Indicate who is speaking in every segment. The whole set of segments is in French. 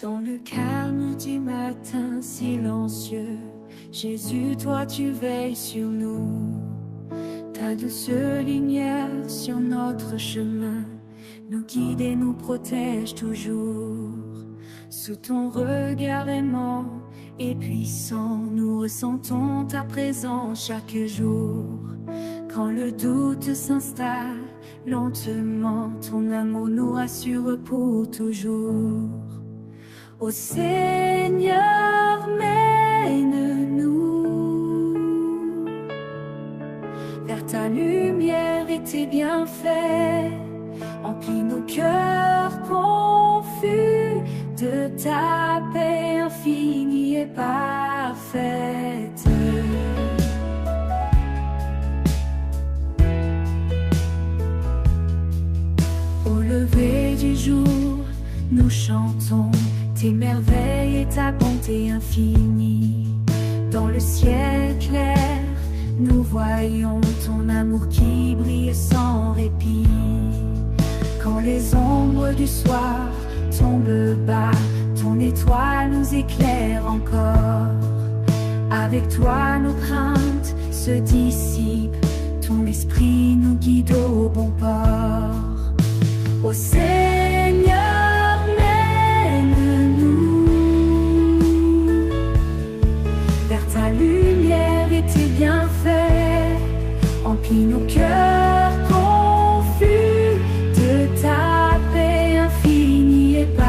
Speaker 1: Dans le calme du matin silencieux, Jésus, toi tu veilles sur nous. Ta douce lumière sur notre chemin nous guide et nous protège toujours. Sous ton regard aimant et puissant, nous ressentons ta présence chaque jour. Quand le doute s'installe lentement, ton amour nous rassure pour toujours. Ô Seigneur, mène-nous vers ta lumière et tes bienfaits. Emplis nos cœurs confus de ta paix infinie et parfaite. Au lever du jour, nous chantons tes merveilles et ta bonté infinie. Dans le ciel clair, nous voyons ton amour qui brille sans répit. Quand les ombres du soir tombent bas, ton étoile nous éclaire encore. Avec toi nos craintes se dissipent, ton esprit nous guide au bon port. Ô Seigneur, mène-nous vers ta lumière et tes bienfaits. Emplis nos cœurs confus de ta paix infinie et parfaite.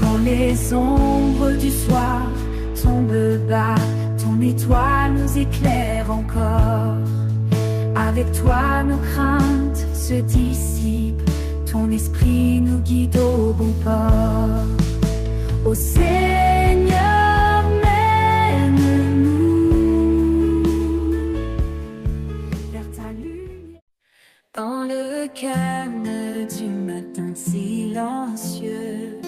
Speaker 1: Quand les ombres du soir tombent bas, ton étoile nous éclaire encore. Avec toi nos craintes se dissipent, ton esprit nous guide au bon port. Ô Seigneur, mène-nous vers ta lumière. Dans le calme du matin silencieux,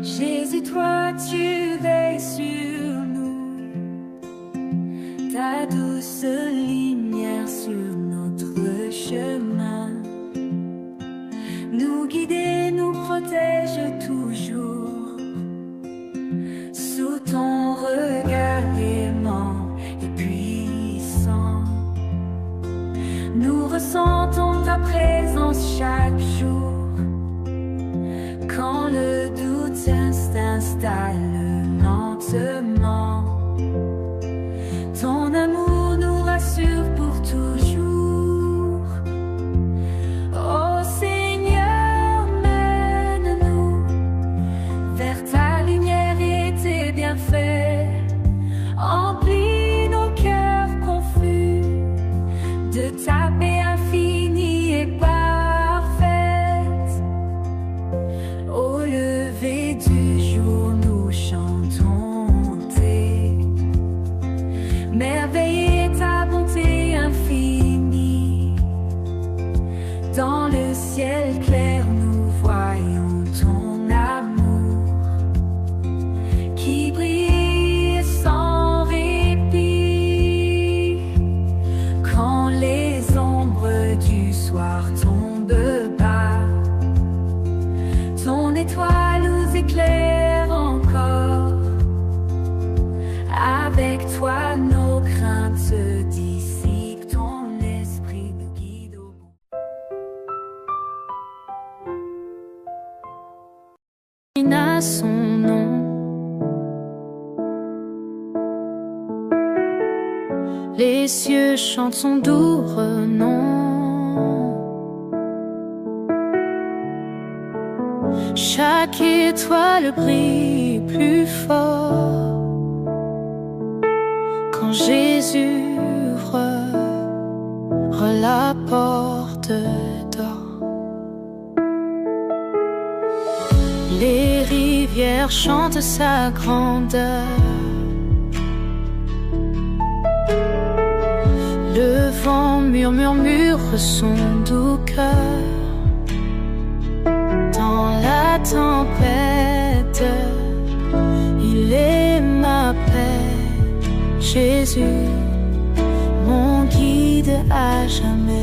Speaker 1: Jésus, toi tu veilles sur nous. Ta douce lumière sur notre chemin nous guide et nous protège toujours. Sous ton regard aimant et puissant, nous ressentons ta présence chaque jour. Quand le doute s'installe lentement, ton amour nous rassure pour toujours. Ô Seigneur, mène-nous vers ta lumière et tes bienfaits. Emplis nos cœurs confus de ta paix infinie et parfaite. Au lever du jour, nous chantons tes merveilles et ta bonté infinie. Dans le ciel clair, nous voyons ton amour qui brille sans répit. Quand les ombres du soir tombent bas, ton étoile nous éclaire encore. Avec toi nos craintes se dissipent, ton esprit nous guide au bon. À son nom, les cieux chantent son doux renom. Chaque étoile brille plus fort quand Jésus ouvre la porte d'or. Les rivières chantent sa grandeur. Le vent murmure son doux cœur. Dans la tempête, il est ma paix. Jésus, mon guide à jamais.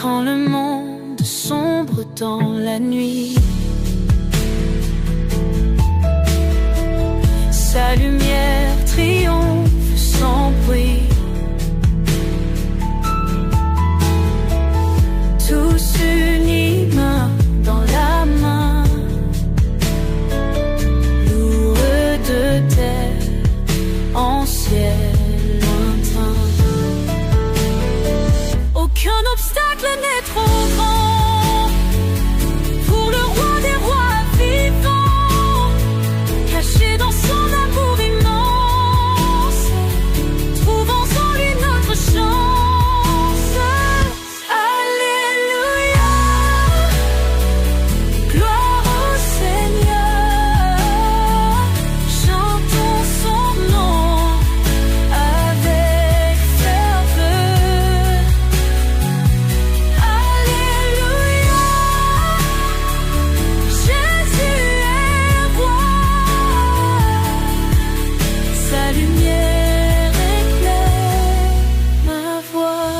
Speaker 1: Quand le monde sombre dans la nuit, sa lumière triomphe sans bruit. Tous unis, main dans la main, lourds de terre en ciel lointain. Aucun obstacle n'est trop grand pour le roi des rois vivant, caché dans son amour immense, trouvons en lui notre chance. Alléluia, gloire au Seigneur, chantons son nom avec ferveur. Alléluia, Jésus est roi, sa lumière éclaire ma voie.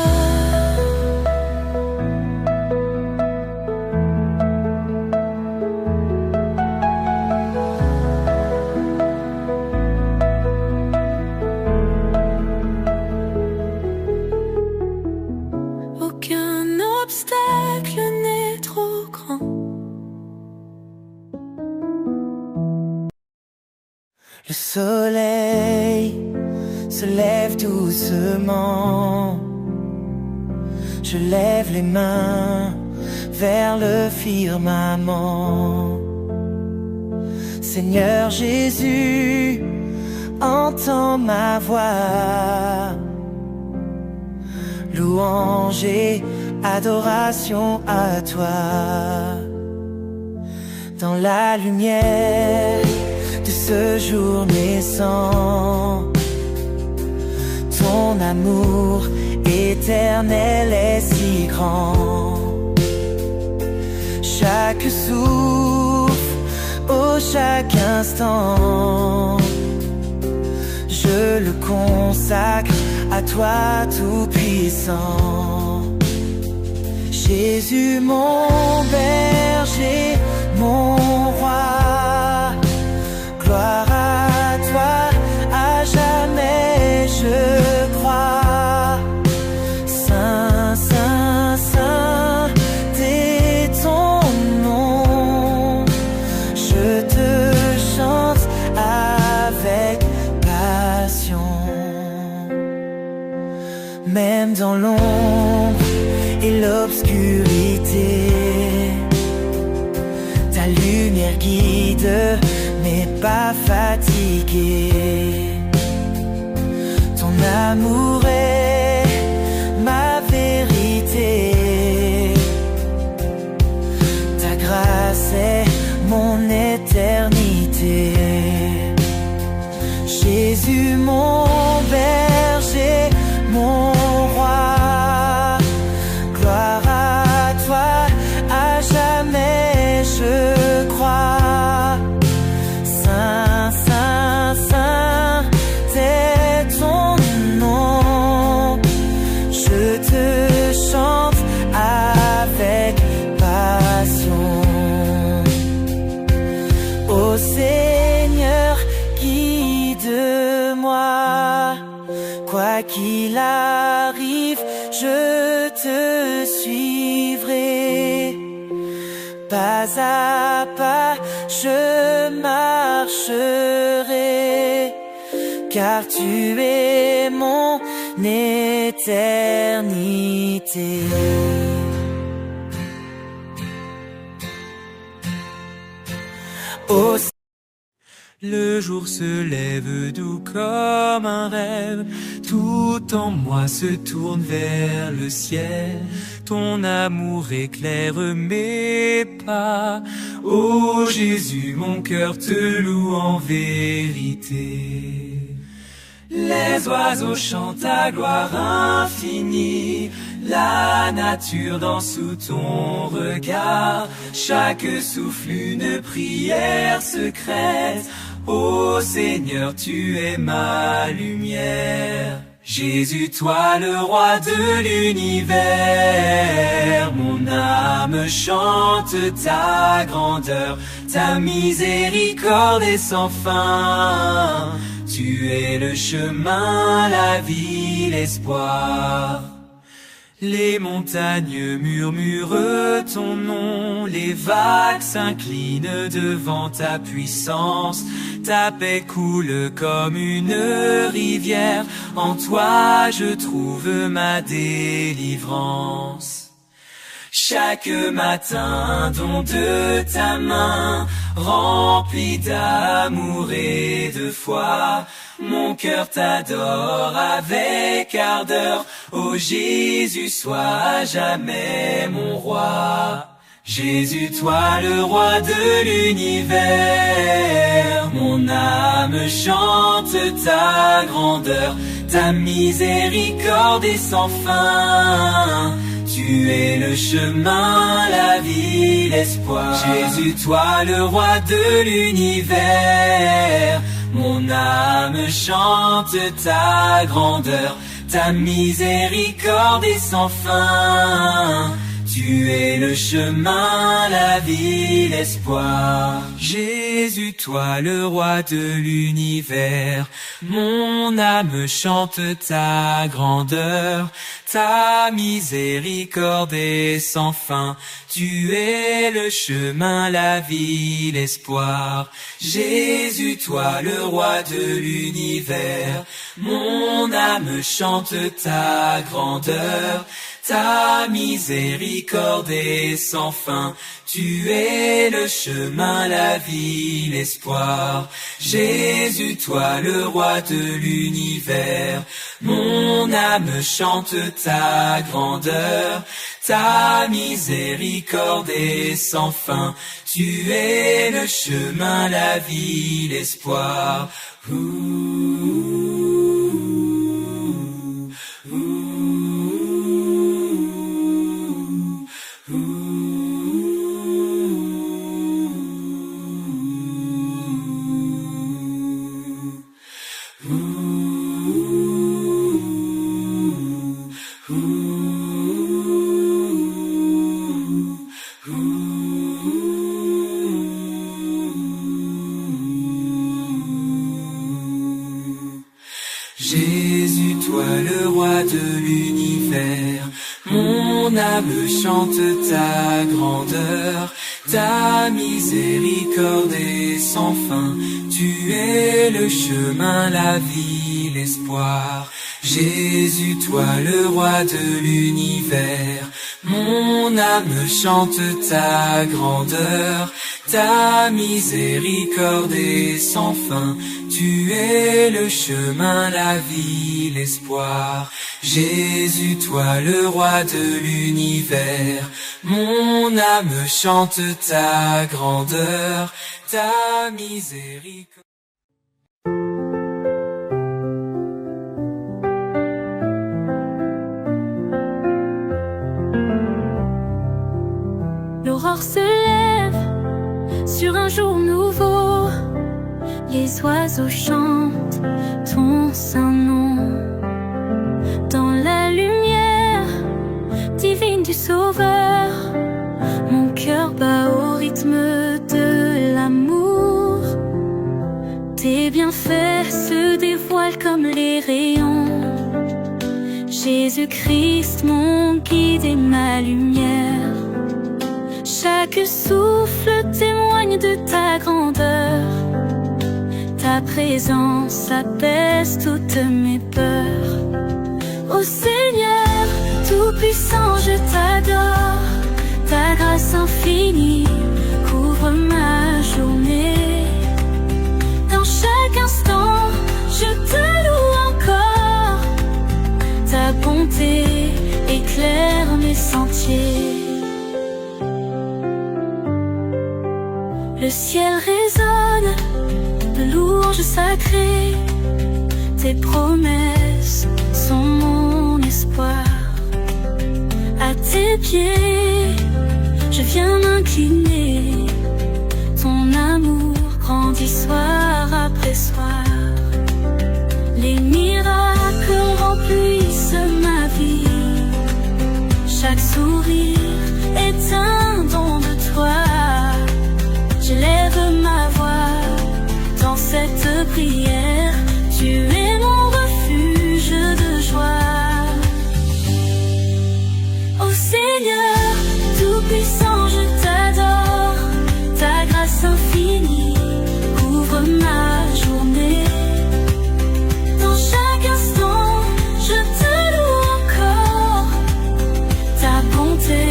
Speaker 1: Aucun obstacle n'est trop grand.
Speaker 2: Le soleil se lève doucement. Je lève les mains vers le firmament. Seigneur Jésus, entends ma voix. Louange et adoration à toi. Dans la lumière de ce jour naissant, ton amour éternel est si grand. Chaque souffle, oh chaque instant, je le consacre à toi tout-puissant. Jésus mon berger, mon roi, gloire à toi, à jamais je crois. Saint, Saint, Saint, t'es ton nom, je te chante avec passion. Même dans l'ombre et l'obscurité, ta lumière guide mais pas fatigué. Ton amour est ma vérité, ta grâce est mon éternité. Jésus mon berger, mon roi, gloire à toi, à jamais je crois. Saint, Saint, Saint, t'es ton nom, je te chante avec passion. Ô Seigneur, guide-moi, quoi qu'il arrive, je te suivrai. Pas à pas, je marcherai, car tu es mon éternité. Oh, le jour se lève doux comme un rêve, tout en moi se tourne vers le ciel. Ton amour éclaire mes pas. Ô Jésus, mon cœur te loue en vérité. Les oiseaux chantent ta gloire infinie, la nature danse sous ton regard, chaque souffle une prière secrète. Ô Seigneur, tu es ma lumière. Jésus, toi le roi de l'univers, mon âme chante ta grandeur, ta miséricorde est sans fin. Tu es le chemin, la vie, l'espoir. Les montagnes murmurent ton nom, les vagues s'inclinent devant ta puissance. Ta paix coule comme une rivière, en toi je trouve ma délivrance. Chaque matin, don de ta main, rempli d'amour et de foi, mon cœur t'adore avec ardeur. Ô Jésus, sois jamais mon roi. Jésus, toi le roi de l'univers, mon âme chante ta grandeur, ta miséricorde est sans fin. Tu es le chemin, la vie, l'espoir. Jésus, toi le roi de l'univers, mon âme chante ta grandeur, ta miséricorde est sans fin. Tu es le chemin, la vie, l'espoir. Jésus, toi le roi de l'univers, mon âme chante ta grandeur, ta miséricorde est sans fin. Tu es le chemin, la vie, l'espoir. Jésus, toi le roi de l'univers, mon âme chante ta grandeur, ta miséricorde est sans fin. Tu es le chemin, la vie, l'espoir. Jésus, toi le roi de l'univers, mon âme chante ta grandeur, ta miséricorde est sans fin. Tu es le chemin, la vie, l'espoir. Jésus, toi le roi de l'univers, mon âme chante ta grandeur, ta miséricorde est sans fin. Tu es le chemin, la vie, l'espoir. Jésus, toi le roi de l'univers, mon âme chante ta grandeur, ta miséricorde est sans fin. Tu es le chemin, la vie, l'espoir. Jésus, toi le roi de l'univers, mon âme chante ta grandeur, ta miséricorde.
Speaker 1: L'aurore se lève sur un jour nouveau, les oiseaux chantent ton saint nom. Dans la lumière divine du Sauveur, mon cœur bat au rythme de l'amour. Tes bienfaits se dévoilent comme les rayons. Jésus-Christ, mon guide et ma lumière. Chaque souffle témoigne de ta grandeur. Ta présence apaise toutes mes peurs. Seigneur Tout-Puissant, je t'adore. Ta grâce infinie couvre ma journée. Dans chaque instant, je te loue encore. Ta bonté éclaire mes sentiers. Le ciel résonne de louanges sacrées. Tes promesses sont mon espoir. À tes pieds, je viens m'incliner. Ton amour grandit soir après soir. Les miracles remplissent ma vie. Chaque sourire est un don de toi. J'élève ma voix dans cette prière. Tu es mon refuge de joie. Ô Seigneur Tout-Puissant, je t'adore. Ta grâce infinie couvre ma journée. Dans chaque instant, je te loue encore. Ta bonté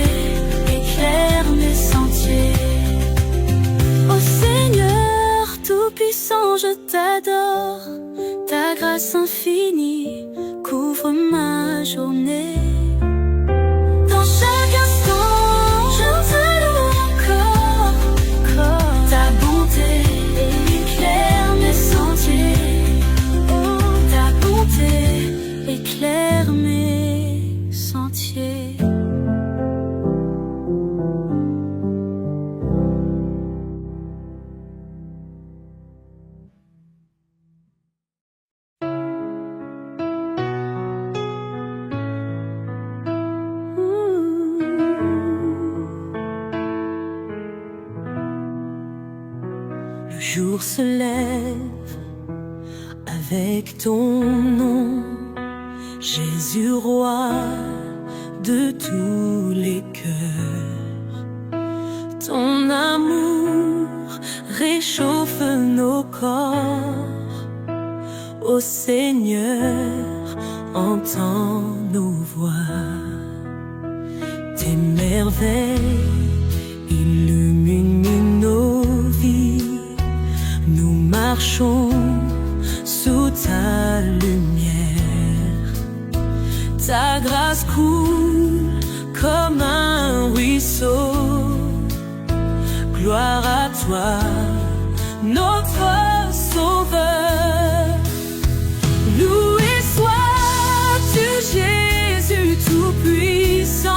Speaker 1: éclaire mes sentiers. Ô Seigneur Tout-Puissant, je t'adore. Ta grâce infinie couvre ma journée. Dans chaque instant, je te loue encore. Ta bonté éclaire mes sentiers. Oh, ta bonté éclaire mes sentiers.
Speaker 3: Le jour se lève avec ton nom, Jésus roi de tous les cœurs. Ton amour réchauffe nos corps. Ô Seigneur, entends nos voix. Tes merveilles illuminent nos vies. Nous marchons sous ta lumière. Ta grâce coule comme un ruisseau. Gloire à toi, notre Sauveur. Loué sois-tu, Jésus Tout-Puissant.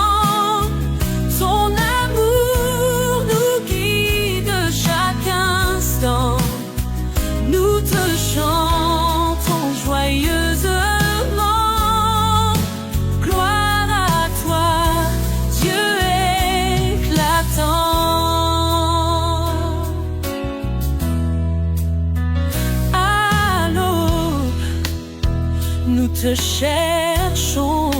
Speaker 3: Ton amour nous guide chaque instant. Nous te chantons joyeusement. Gloire à toi, Dieu éclatant. À l'aube, nous te cherchons.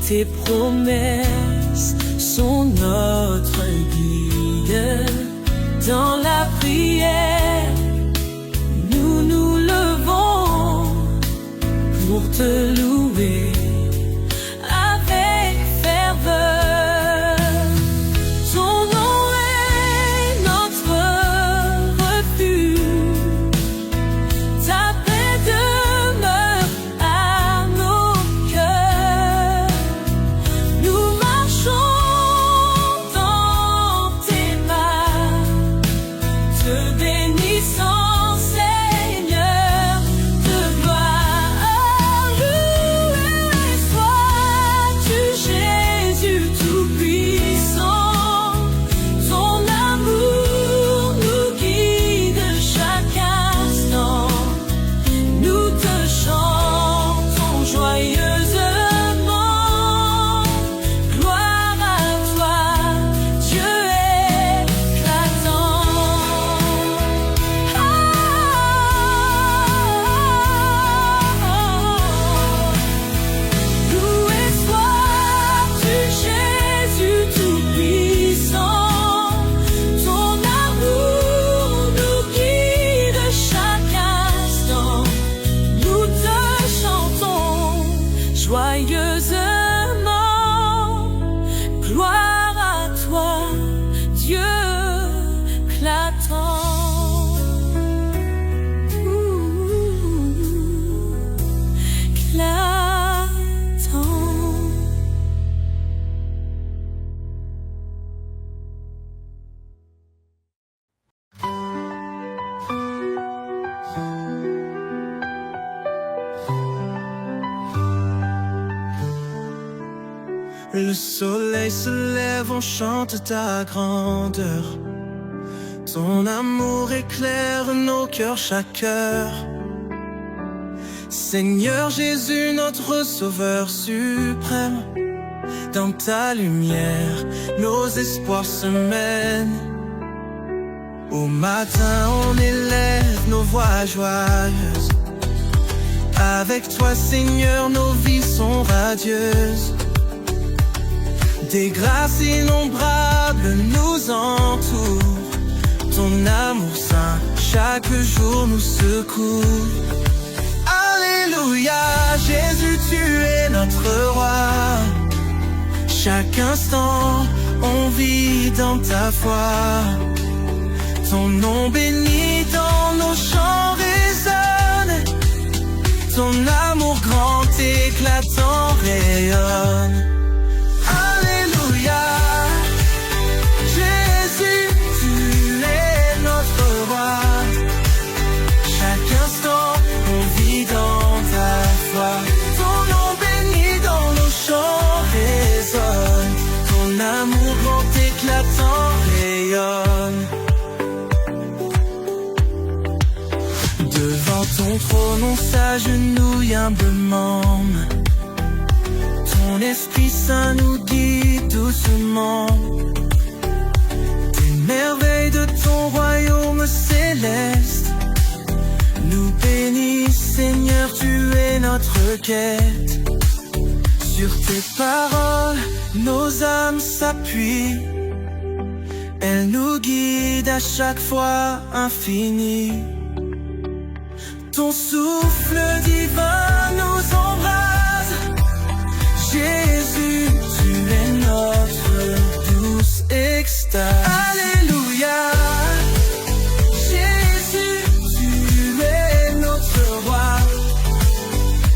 Speaker 3: Tes promesses sont notre guide. Dans la prière, nous nous levons pour te louer avec ferveur. Ton nom est notre refuge. Ta paix demeure à nos cœurs. Nous marchons dans tes pas, te bénissant, Seigneur de gloire. Loué joyeusement. Gloire à toi, Dieu éclatant.
Speaker 2: Le soleil se lève, on chante ta grandeur. Ton amour éclaire nos cœurs chaque heure. Seigneur Jésus, notre Sauveur suprême, dans ta lumière, nos espoirs se mènent. Au matin, on élève nos voix joyeuses. Avec toi, Seigneur, nos vies sont radieuses. Des grâces innombrables nous entourent. Ton amour saint chaque jour nous secoue. Alléluia, Jésus, tu es notre roi. Chaque instant, on vit dans ta foi. Ton nom béni dans nos chants résonne. Ton amour grand éclatant rayonne. Jésus, tu es notre roi. Chaque instant, on vit dans ta foi. Ton nom béni dans nos chants résonne. Ton amour grand éclatant rayonne. Devant ton trône, on s'agenouille humblement. Ton Esprit Saint nous guide doucement. Des merveilles de ton royaume céleste nous bénissent, Seigneur, tu es notre quête. Sur tes paroles, nos âmes s'appuient. Elles nous guident à chaque fois infinies. Ton souffle divin nous embrase. Jésus, tu es notre douce extase. Alléluia. Jésus, tu es notre roi.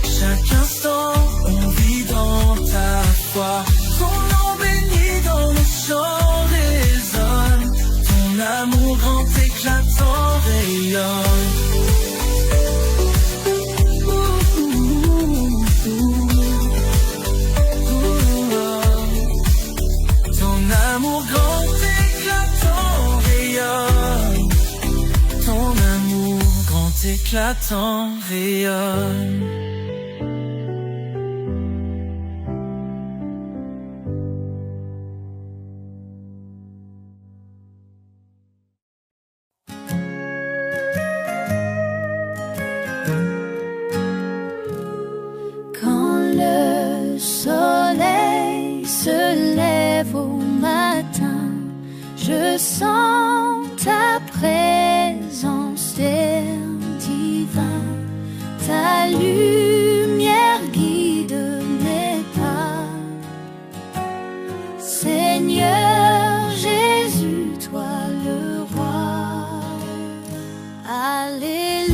Speaker 2: Chaque instant, on vit dans ta foi. Ton nom béni dans nos chants résonne. Ton amour grand éclatant rayonne. Amour grand éclatant rayonne. Ton amour grand éclatant rayonne.
Speaker 1: Quand le soleil se lève au matin, je sens ta présence, terre divin. Ta lumière guide mes pas. Seigneur Jésus, toi le roi. Alléluia,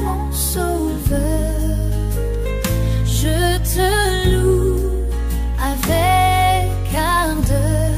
Speaker 1: mon sauveur. Je te loue avec ardeur.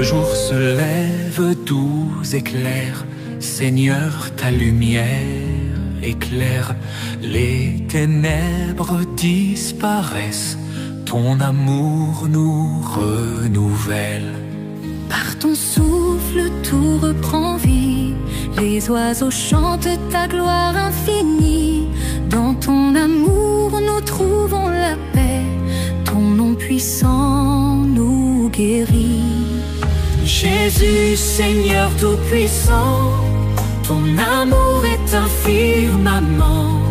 Speaker 2: jour se lève, doux éclair, Seigneur, ta lumière éclaire, les ténèbres disparaissent, ton amour nous renouvelle.
Speaker 1: Par ton souffle tout reprend vie, les oiseaux chantent ta gloire infinie. Dans ton amour nous trouvons la paix, ton nom puissant nous guérit.
Speaker 3: Jésus, Seigneur tout-puissant, ton amour est un firmament.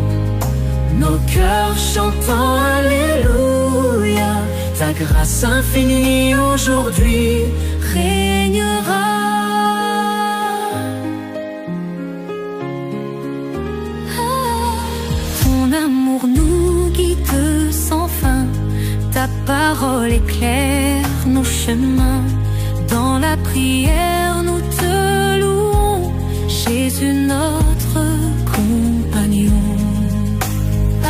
Speaker 3: Nos cœurs chantant Alléluia, ta grâce infinie aujourd'hui régnera.
Speaker 1: Ton amour nous guide sans fin, ta parole éclaire nos chemins. Dans la prière nous te louons, Jésus notre compagnon.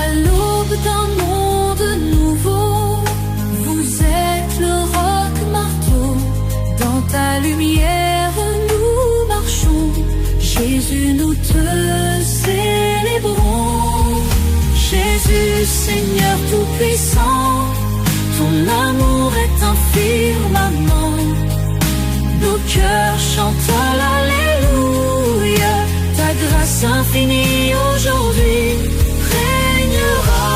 Speaker 1: À l'aube d'un monde nouveau, vous êtes le roc-marteau. Dans ta lumière nous marchons, Jésus nous te célébrons. Jésus, Seigneur tout-puissant, ton amour est un firmament. Nos cœurs chantent l'Alléluia, ta grâce infinie aujourd'hui régnera.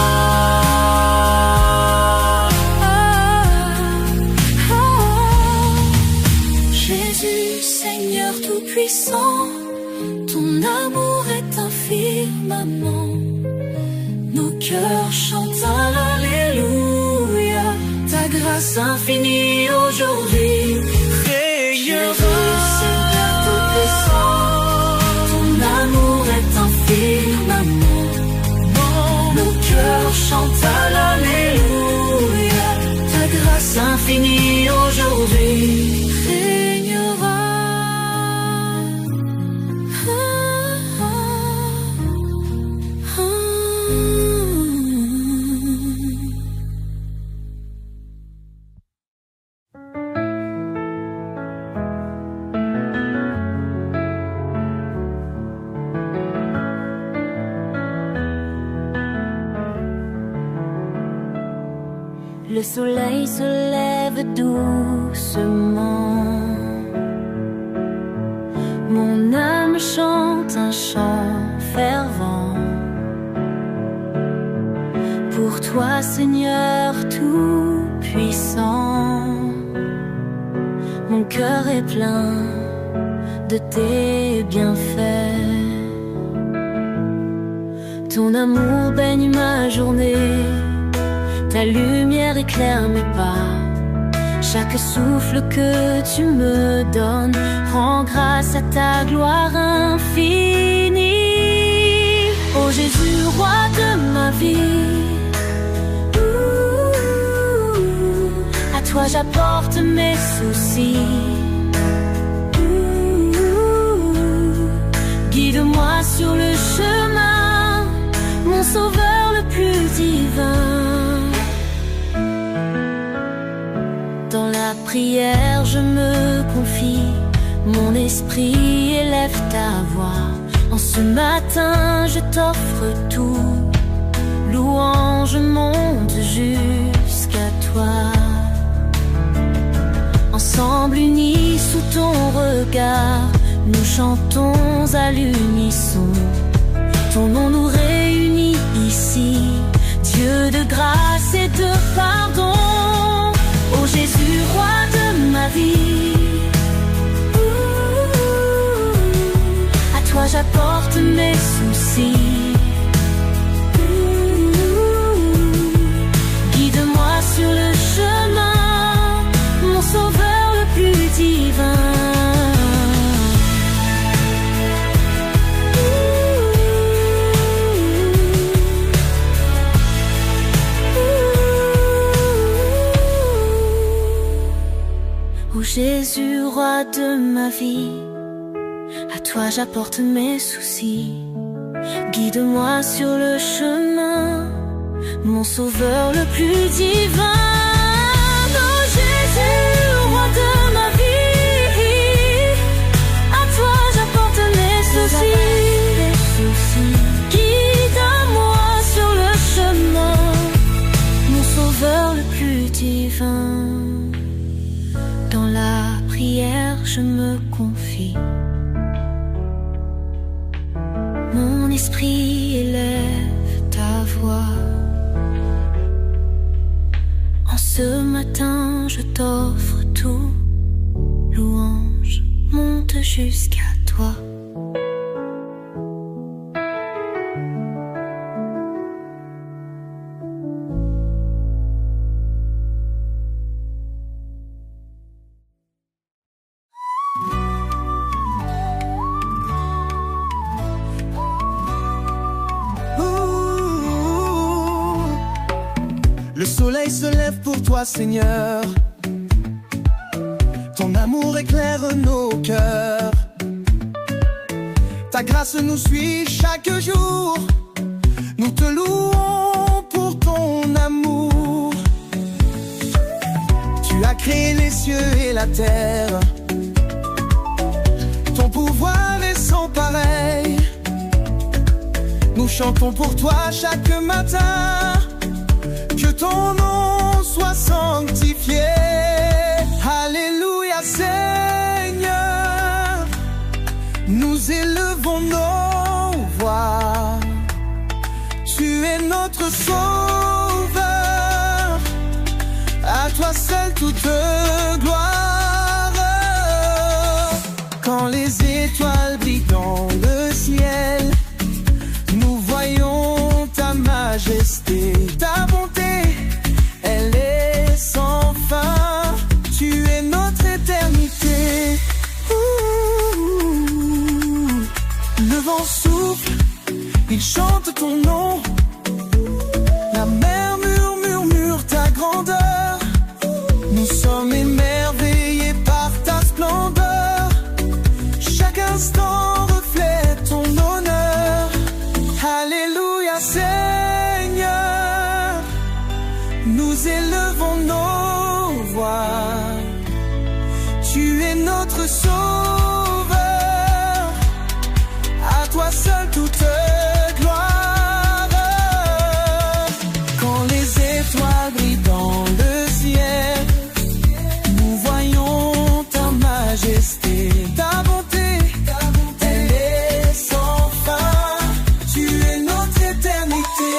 Speaker 1: Jésus, Seigneur tout-puissant, ton amour est un firmament. Nos cœurs chantent l'Alléluia, ta grâce infinie aujourd'hui régnera. Seigneur tout-puissant, ton amour est un firmament. Nos cœurs chantent l'Alléluia, ta grâce infinie aujourd'hui régnera.
Speaker 3: Le soleil se lève doucement, mon âme chante un chant fervent. Pour toi, Seigneur tout-puissant, mon cœur est plein de tes bienfaits. Ton amour baigne ma journée, ta lumière éclaire mes pas. Chaque souffle que tu me donnes rend grâce à ta gloire infinie. Ô Jésus, roi de ma vie, à toi j'apporte mes soucis. Guide-moi sur le chemin, mon sauveur le plus divin. Dans la prière je me confie, mon esprit élève ta voix. En ce matin je t'offre tout, louange monte jusqu'à toi. Ensemble unis sous ton regard, nous chantons à l'unisson. Ton nom nous réunit ici, Dieu de grâce et de pardon. Ô Jésus, roi de ma vie, à toi j'apporte mes soucis. Guide-moi sur le chemin, mon sauveur le plus divin. Jésus, roi de ma vie, à toi j'apporte mes soucis. Guide-moi sur le chemin, mon sauveur le plus divin. Oh Jésus, roi de ma vie, esprit élève ta voix. En ce matin, je t'offre tout. Louange monte jusqu'à toi.
Speaker 4: Le soleil se lève pour toi, Seigneur. Ton amour éclaire nos cœurs. Ta grâce nous suit chaque jour. Nous te louons pour ton amour. Tu as créé les cieux et la terre. Ton pouvoir est sans pareil. Nous chantons pour toi chaque matin. Que ton nom soit sanctifié. Alléluia, Seigneur. Nous élevons nos voix. Tu es notre sauveur. À toi seul toute gloire. Quand les étoiles brillent dans le ciel, nous voyons ta majesté, ta bonté. Elle est sans fin, tu es notre éternité. Le vent souffle, il chante ton nom. La mer murmure ta grandeur. Nous sommes émerveillés par ta splendeur. Chaque instant reflète ton honneur. Alléluia, Seigneur. Nous élevons nos voix. Tu es notre sauveur. À toi seul toute gloire. Quand les étoiles brillent dans le ciel, nous voyons ta majesté, ta bonté. Elle est sans fin. Tu es notre éternité.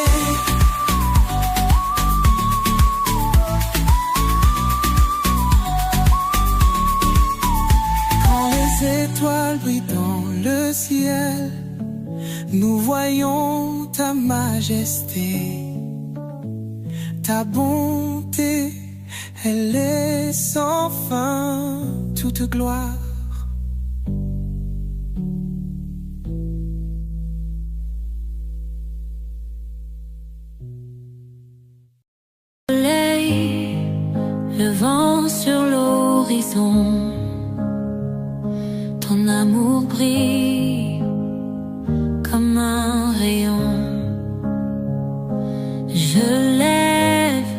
Speaker 4: Étoiles brillent dans le ciel, nous voyons ta majesté, ta bonté, elle est sans fin, toute gloire.
Speaker 3: Soleil, le vent sur l'horizon. Ton amour brille comme un rayon. Je lève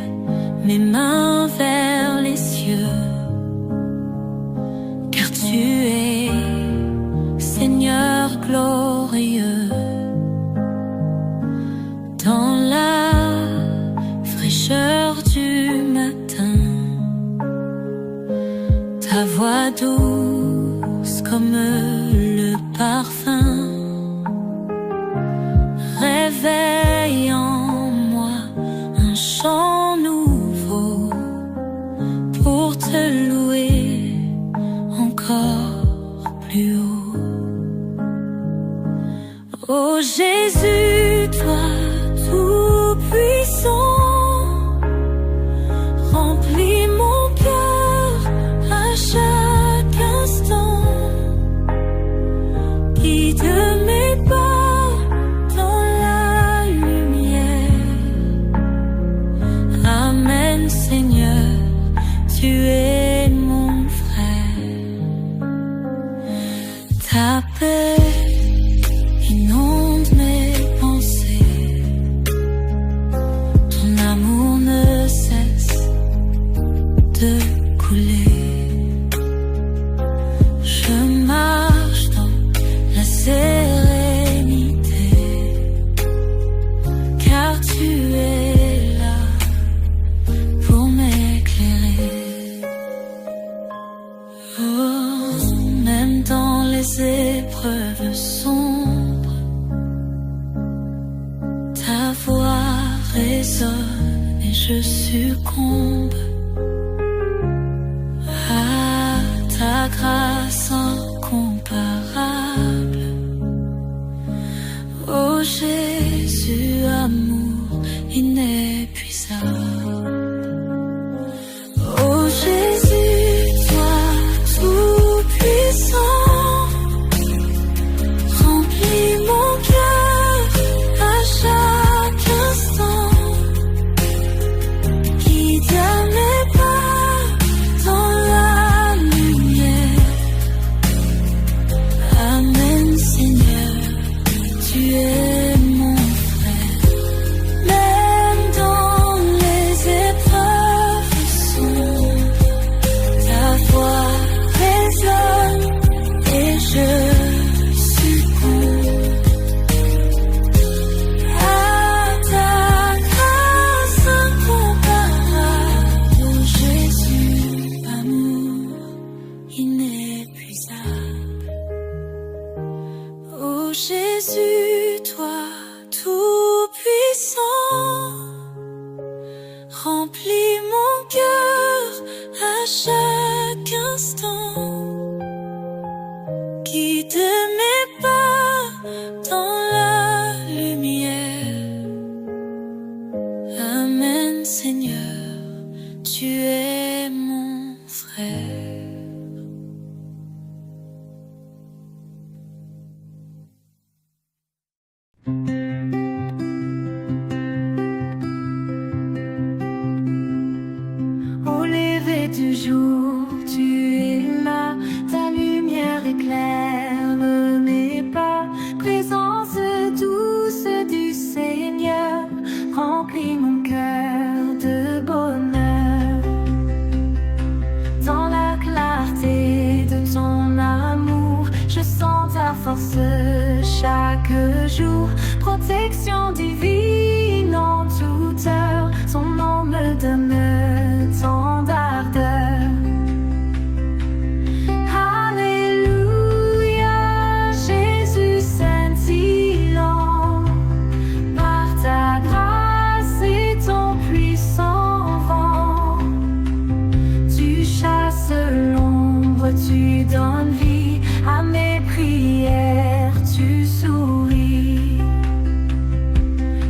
Speaker 3: mes mains vers les cieux, car tu es Seigneur glorieux. Dans la fraîcheur du matin, ta voix douce comme le parfum réveille en moi un chant nouveau pour te louer encore plus haut. Oh Jésus, toi tout puissant, remplis mon cœur à chaque instant. Guide mes pas dans la lumière. Amen Seigneur, tu es mon frère. Ta paix inonde mes pensées. frissonne et je succombe à ta grâce incomparable. Oh Jésus, amour inépuisable. Oh Jésus, toi tout-puissant, remplis mon cœur à chaque instant, guide mes pas dans la lumière. Amen Seigneur, tu es mon frère. Même dans les épreuves sombres, ta voix résonne et je succombe à ta grâce incomparable. Oh Jésus, amour inépuisable. Oh Jésus, toi tout-puissant, remplis mon cœur à chaque instant, guide mes pas dans la lumière. Amen Seigneur, tu es mon frère.
Speaker 1: Au lever du jour, tu es là, ta lumière éclaire mes pas. Présence douce du Seigneur remplit mon cœur de bonheur. Dans la clarté de ton amour, je sens ta force chaque jour. Protection divine en toute heure, ton nom me donne tant d'ardeur. Alléluia, Jésus scintillant, par ta grâce et ton puissant vent, tu chasses l'ombre, tu donnes vie à mes prières, tu souris.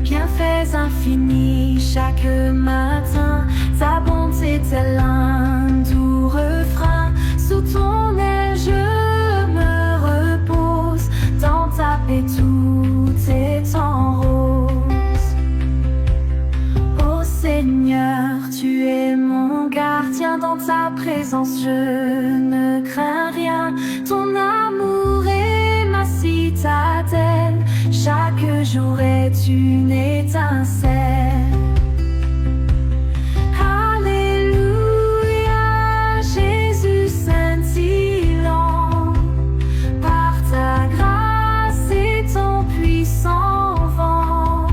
Speaker 1: Bienfaits infinis chaque matin, ta bonté tel un doux refrain. Sous ton aile je me repose, dans ta paix tout est en rose. Ô Seigneur, tu es mon gardien, dans ta présence je ne crains rien. Ton amour est ma citadelle, chaque jour est une étincelle. Alléluia, Jésus scintillant, par ta grâce et ton puissant vent,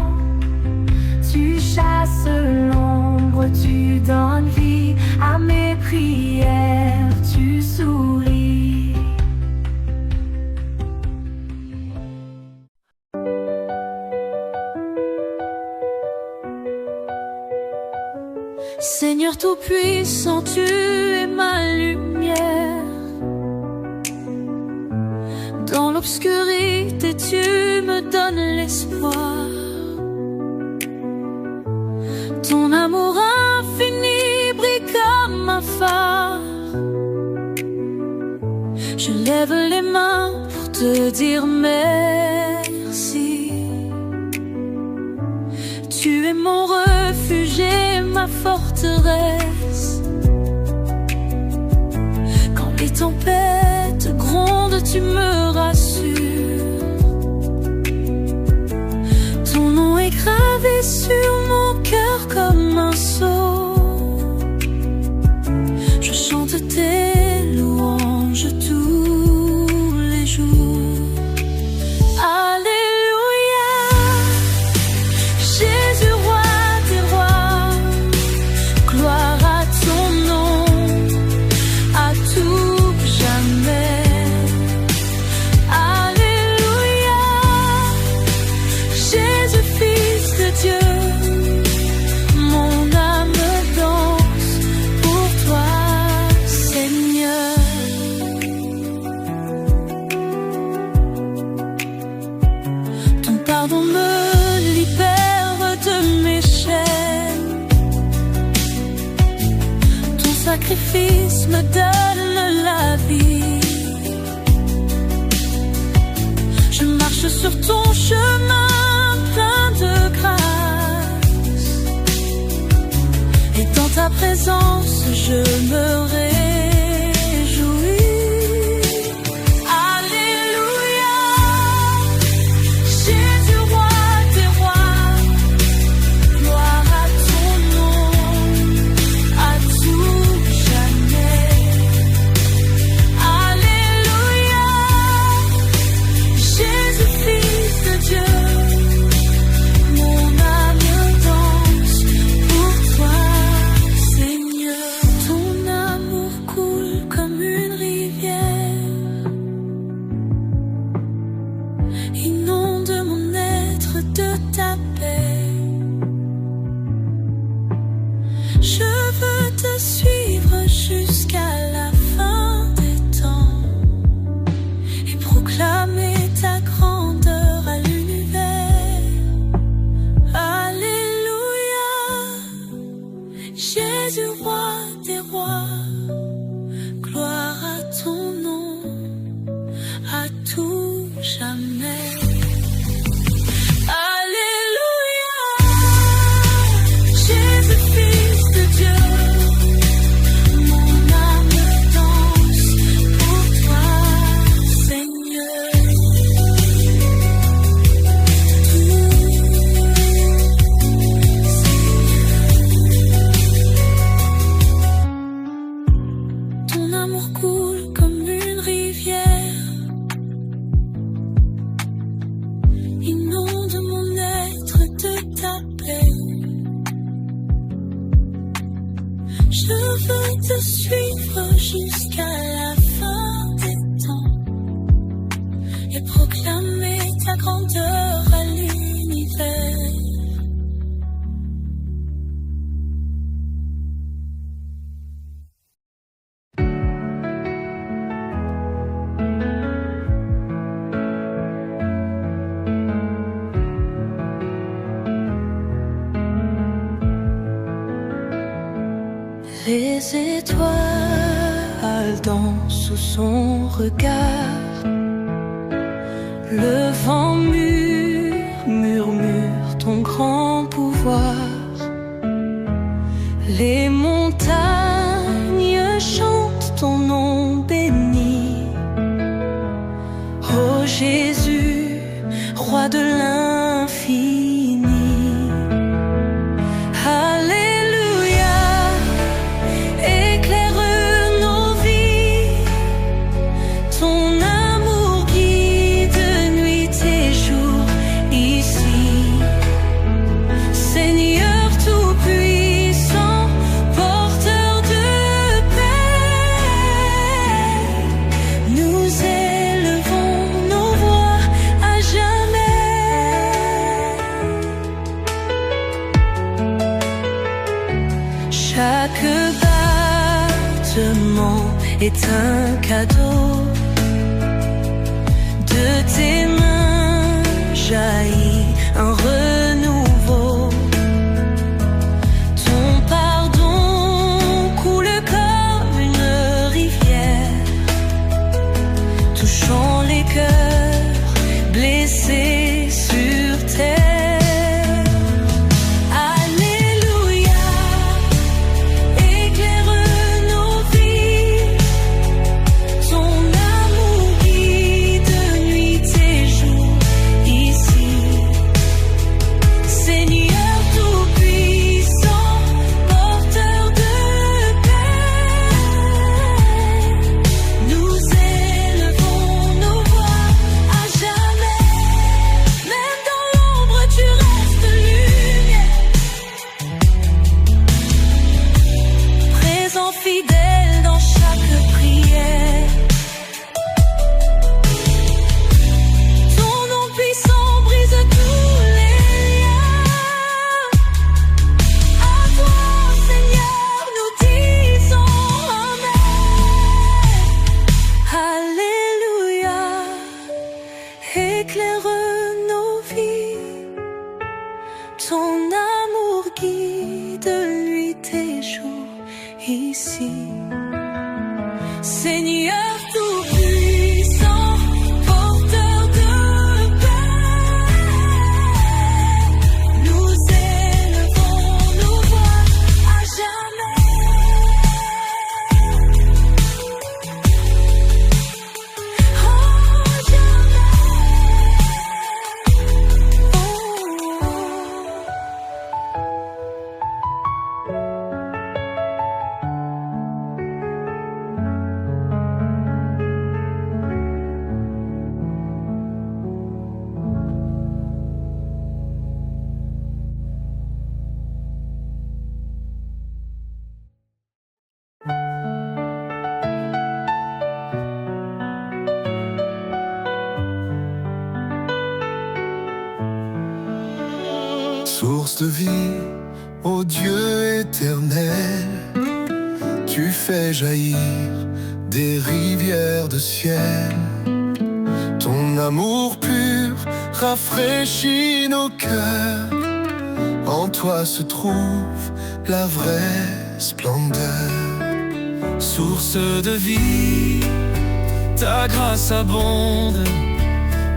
Speaker 1: tu chasses l'ombre, tu donnes vie à mes prières, tu souris.
Speaker 3: Seigneur tout-puissant, tu es ma lumière. Dans l'obscurité, tu me donnes l'espoir. Ton amour infini brille comme un phare. Je lève les mains pour te dire merci. Tu es mon refuge et ma forteresse. Quand les tempêtes grondent, tu me rassures. Ton nom est gravé sur mon cœur comme un sceau. Je chante tes louanges tous les jours. Alléluia, Jésus roi des rois, gloire à ton nom, à tout jamais. Alléluia, Jésus fils de Dieu, sacrifice me donne la vie. Je marche sur ton chemin plein de grâce, et dans ta présence je me réjouis. Alléluia, Jésus roi des rois, gloire à ton nom, à tout jamais. Alléluia, Jésus fils de Dieu, mon âme danse pour toi, Seigneur. Ton amour coule comme une rivière, inonde mon être de ta paix. Je veux te suivre jusqu'à la fin des temps et proclamer ta grandeur à l'univers. Alléluia, Jésus roi des rois, gloire à ton nom, à tout jamais. Alléluia, Jésus fils de Dieu, mon âme danse pour toi, Seigneur. Ton amour coule comme une rivière, inonde mon être de ta paix. Je veux te suivre jusqu'à la fin des temps et proclamer ta grandeur à l'univers. Les étoiles dansent sous son regard, le vent murmure ton grand pouvoir, les montagnes chantent ton nom béni. Ô Jésus, roi de l'infini. Alléluia, éclaire nos vies, ton amour guide nuit et jour ici. Seigneur tout-puissant, porteur de paix, nous élevons nos voix à jamais. Chaque battement est un cadeau, de tes mains jaillit un renouveau. Ton pardon coule comme une rivière, touchant les cœurs blessés sur terre. Alléluia, éclaire nos vies, ton amour guide nuit et jour ici. Seigneur tout-puissant, porteur de paix, nous élevons nos voix à jamais. Même dans l'ombre tu restes lumière, présent fidèle dans chaque prière. Ton nom puissant brise tous les liens. À toi, Seigneur, nous disons Amen. Alléluia, éclaire nos vies, ton amour guide nuit et jour ici.
Speaker 4: Source de vie, ô Dieu éternel, tu fais jaillir des rivières de ciel. Ton amour pur rafraîchit nos cœurs. En toi se trouve la vraie splendeur.
Speaker 2: Source de vie, ta grâce abonde.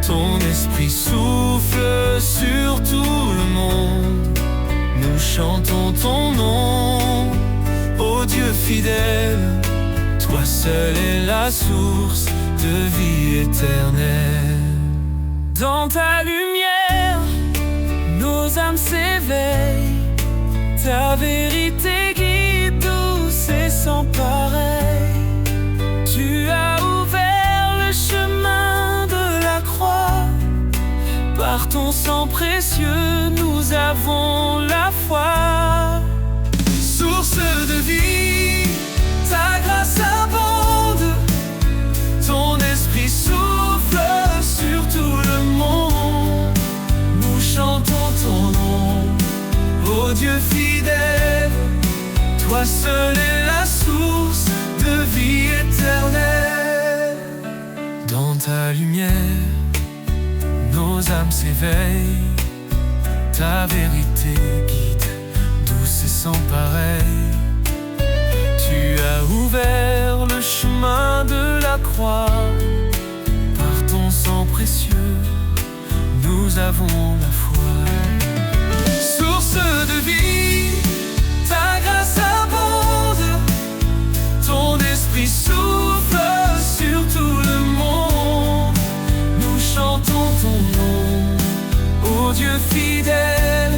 Speaker 2: Ton esprit souffle sur tout le monde. Nous chantons ton nom, ô Dieu fidèle. Toi seul est la source de vie éternelle. Dans ta lumière, nos âmes s'éveillent. Ta vérité guide douce et sans pareil. Tu as ouvert le chemin de la croix. Par ton sang précieux, nous avons la foi. Source de vie, ta grâce abonde. Ton esprit souffle sur tout le monde. Nous chantons ton nom, ô Dieu fidèle. Toi seul est la source de vie éternelle. Dans ta lumière, nos âmes s'éveillent. Ta vérité guide, douce et sans pareil. Tu as ouvert le chemin de la croix. Par ton sang précieux, nous avons la foi. Source de vie, ta grâce abonde. Ton esprit souffle sur tout le monde. Nous chantons ton nom, ô Dieu fidèle.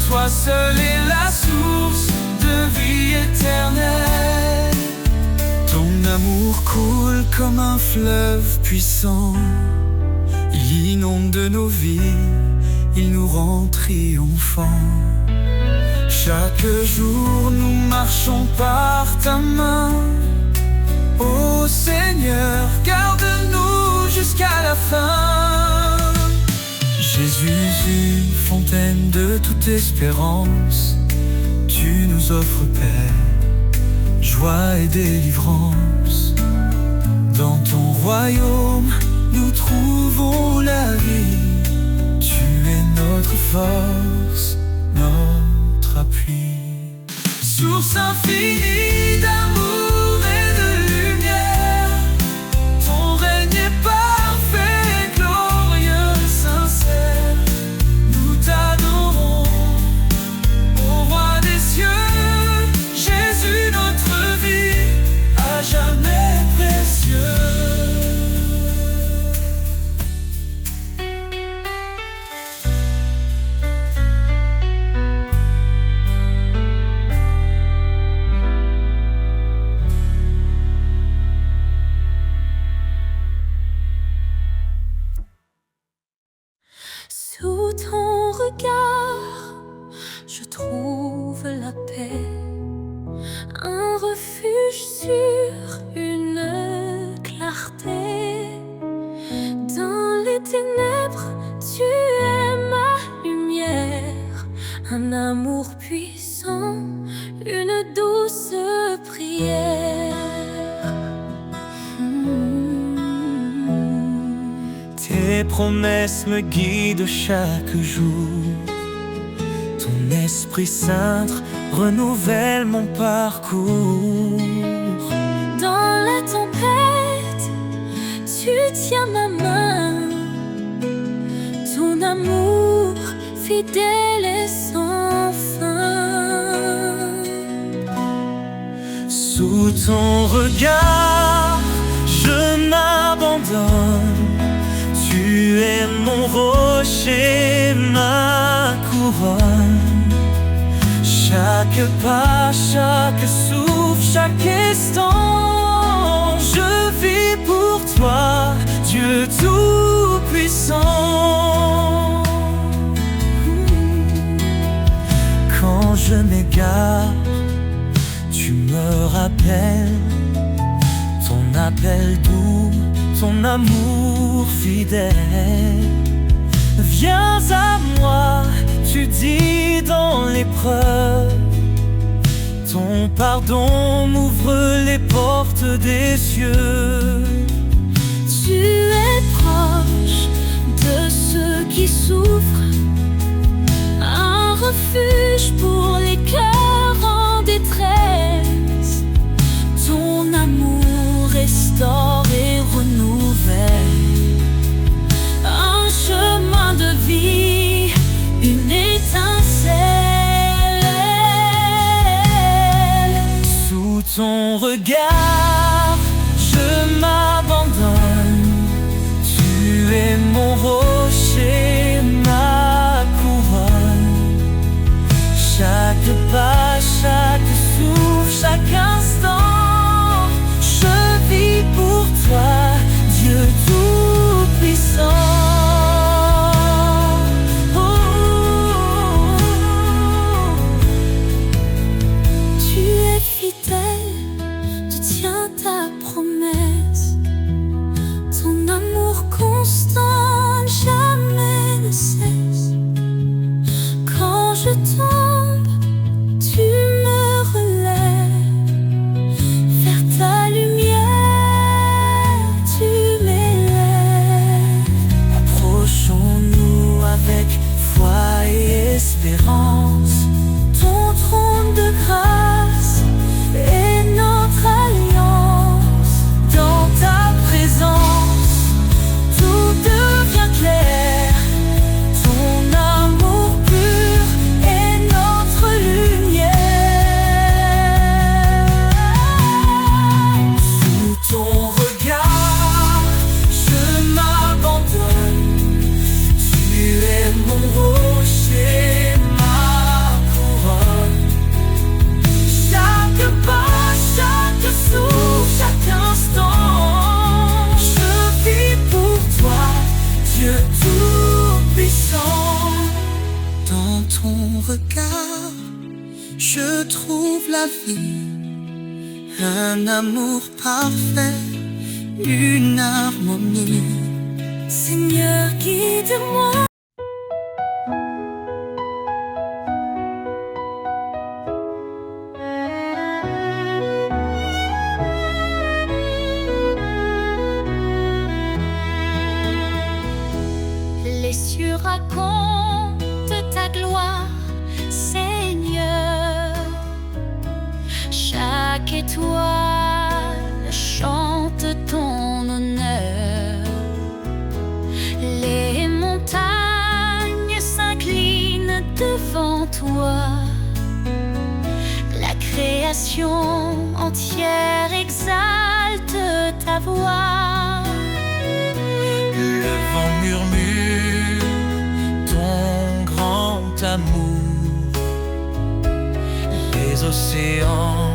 Speaker 2: Toi seul est la source de vie éternelle. Ton amour coule comme un fleuve puissant. Il inonde de nos vies, il nous rend triomphants. Chaque jour nous marchons par ta main. Ô Seigneur, garde-nous jusqu'à la fin. Jésus, une fontaine de toute espérance, tu nous offres paix, joie et délivrance. Dans ton royaume, nous trouvons la vie. Tu es notre force, notre appui. Source infinie d'amour et de lumière, ton règne est parfait, glorieux, sincère. Nous t'adorons, ô roi des cieux. Jésus, notre vie, à jamais précieux.
Speaker 3: Sous ton regard, je trouve la paix, un refuge sur une clarté. Dans les ténèbres, tu es ma lumière, un amour puissant, une douce prière.
Speaker 2: Tes promesses me guident chaque jour. Ton Esprit Saint renouvelle mon parcours.
Speaker 3: Dans la tempête, tu tiens ma main. Ton amour fidèle et sans fin.
Speaker 2: Sous ton regard, je m'abandonne. Tu es mon rocher, ma couronne. Chaque pas, chaque souffle, chaque instant, je vis pour toi, Dieu tout-puissant. Quand je m'égare, tu me rappelles ton appel doux, ton amour fidèle. Viens à moi, tu tu dis dans l'épreuve, ton pardon m'ouvre les portes des cieux.
Speaker 3: Tu es proche de ceux qui souffrent, un refuge pour les cœurs en détresse. Ton amour restaure et renouvelle un chemin de vie, une étincelle.
Speaker 2: Sous ton regard, je m'abandonne. Tu es mon rocher, ma couronne. Chaque pas, chaque souffle, chaque instant, je vis pour toi, Dieu tout-puissant.
Speaker 3: Tu es fidèle, tu tiens ta promesse. Ton amour constant jamais ne cesse. Quand je tombe, tu me relèves. Vers ta lumière, tu m'élèves.
Speaker 2: Approchons-nous avec foi et espérance.
Speaker 3: Ton trône de grâce est notre alliance.
Speaker 2: Dans ta présence, tout devient clair. Ton amour pur est notre lumière. Sous ton regard, je m'abandonne. Tu es mon rocher, ma couronne. Chaque pas, chaque souffle, chaque instant, je vis pour toi, Dieu tout-puissant.
Speaker 4: Dans ton regard, je trouve la vie, un amour parfait, une harmonie.
Speaker 3: Seigneur, guide-moi. Les cieux racontent ta gloire, Seigneur. Chaque étoile chante ton honneur. Les montagnes s'inclinent devant toi. La création entière exalte ta voix.
Speaker 2: Le vent murmure ton grand amour. Les océans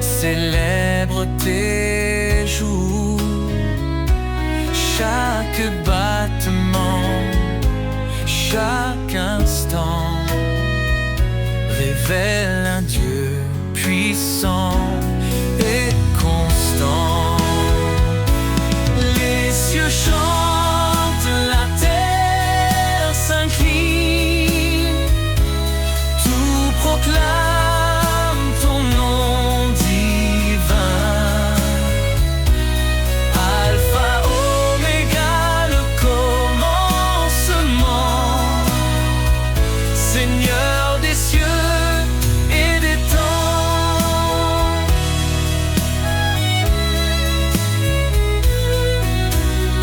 Speaker 2: célèbrent tes jours. Chaque battement, chaque instant révèle un Dieu puissant et constant. Les cieux chantent, la terre s'incline, tout proclame ton nom divin. Alpha, Oméga, le commencement, Seigneur des cieux et des temps.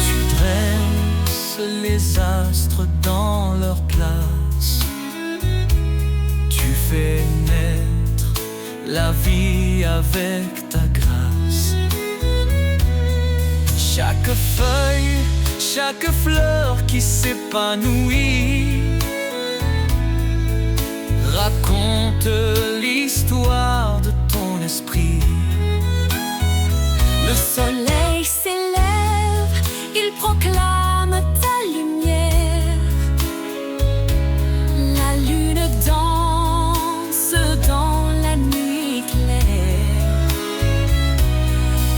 Speaker 2: Tu dresses les astres dans leur place. Tu fais naître la vie avec ta grâce. Chaque feuille, chaque fleur qui s'épanouit raconte l'histoire de ton esprit.
Speaker 3: Le soleil s'élève, il proclame ta lumière. La lune danse dans la nuit claire.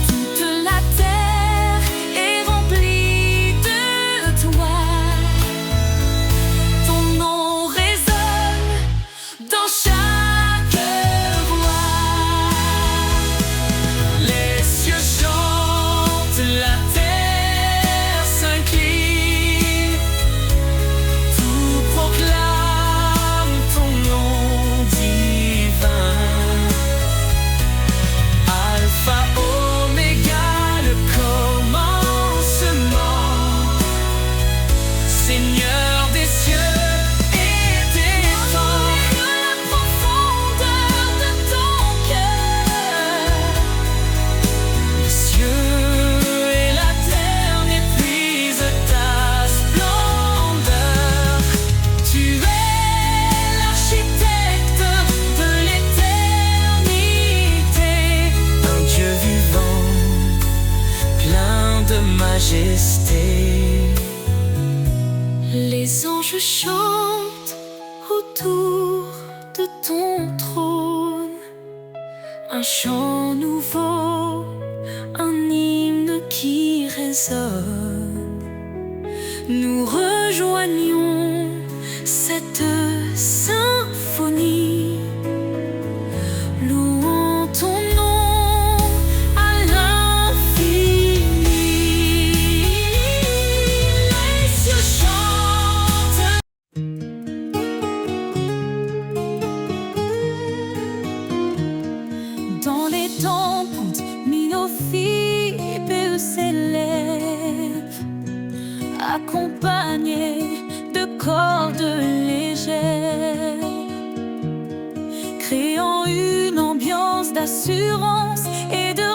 Speaker 3: Toute la terre est remplie de toi. Ton nom résonne
Speaker 4: majesté.
Speaker 3: Les anges chantent autour de ton trône, un chant nouveau, un hymne qui résonne. Nous rejoignons cette symphonie, louons ton nom à l'infini. Les cieux chantent. Dans les temples, Minophibée s'élève, accompagné de cordes légères, créant une ambiance d'assurance et de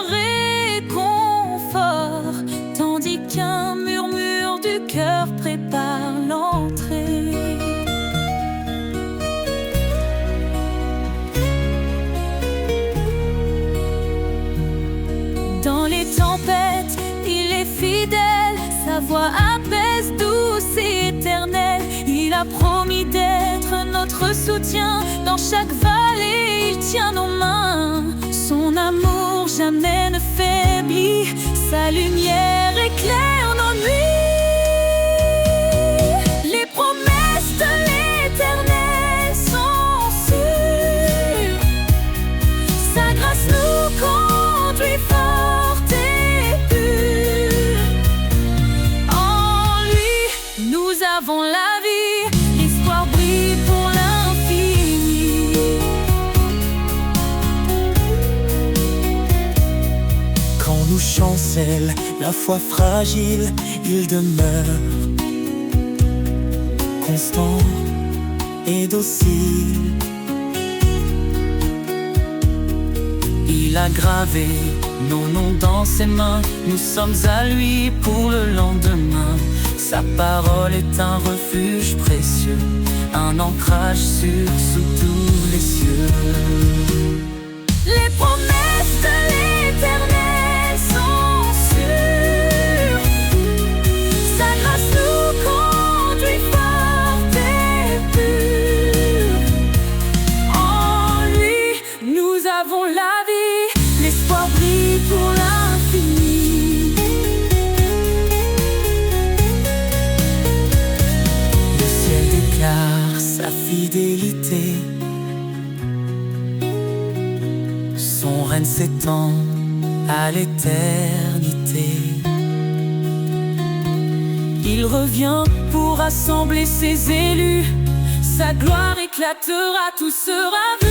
Speaker 3: réconfort, tandis qu'un murmure du cœur prépare l'entrée. Dans les tempêtes, il est fidèle, sa voix apaise, douce et éternelle. Il a promis d'être notre soutien dans chaque vallée, il tient nos mains. Son amour jamais ne faiblit, sa lumière éclaire nos nuits. Les promesses de l'Éternel sont sûres, sa grâce nous conduit forte et pure. En lui, nous avons la vie, l'espoir brille pour l'infini.
Speaker 4: Quand nous chancelle la foi fragile, il demeure constant et docile. Il a gravé nos noms dans ses mains, nous sommes à lui pour le lendemain. Sa parole est un refuge précieux, un ancrage sûr sous tous les cieux.
Speaker 3: Les promesses de l'Éternel sont sûres, sa grâce nous conduit forte et pure. En lui, nous avons la vie, l'espoir brille pour l'infini.
Speaker 4: Le ciel déclare sa fidélité, son règne s'étend à l'éternité.
Speaker 3: Il revient pour rassembler ses élus, sa gloire éclatera, tout sera vu.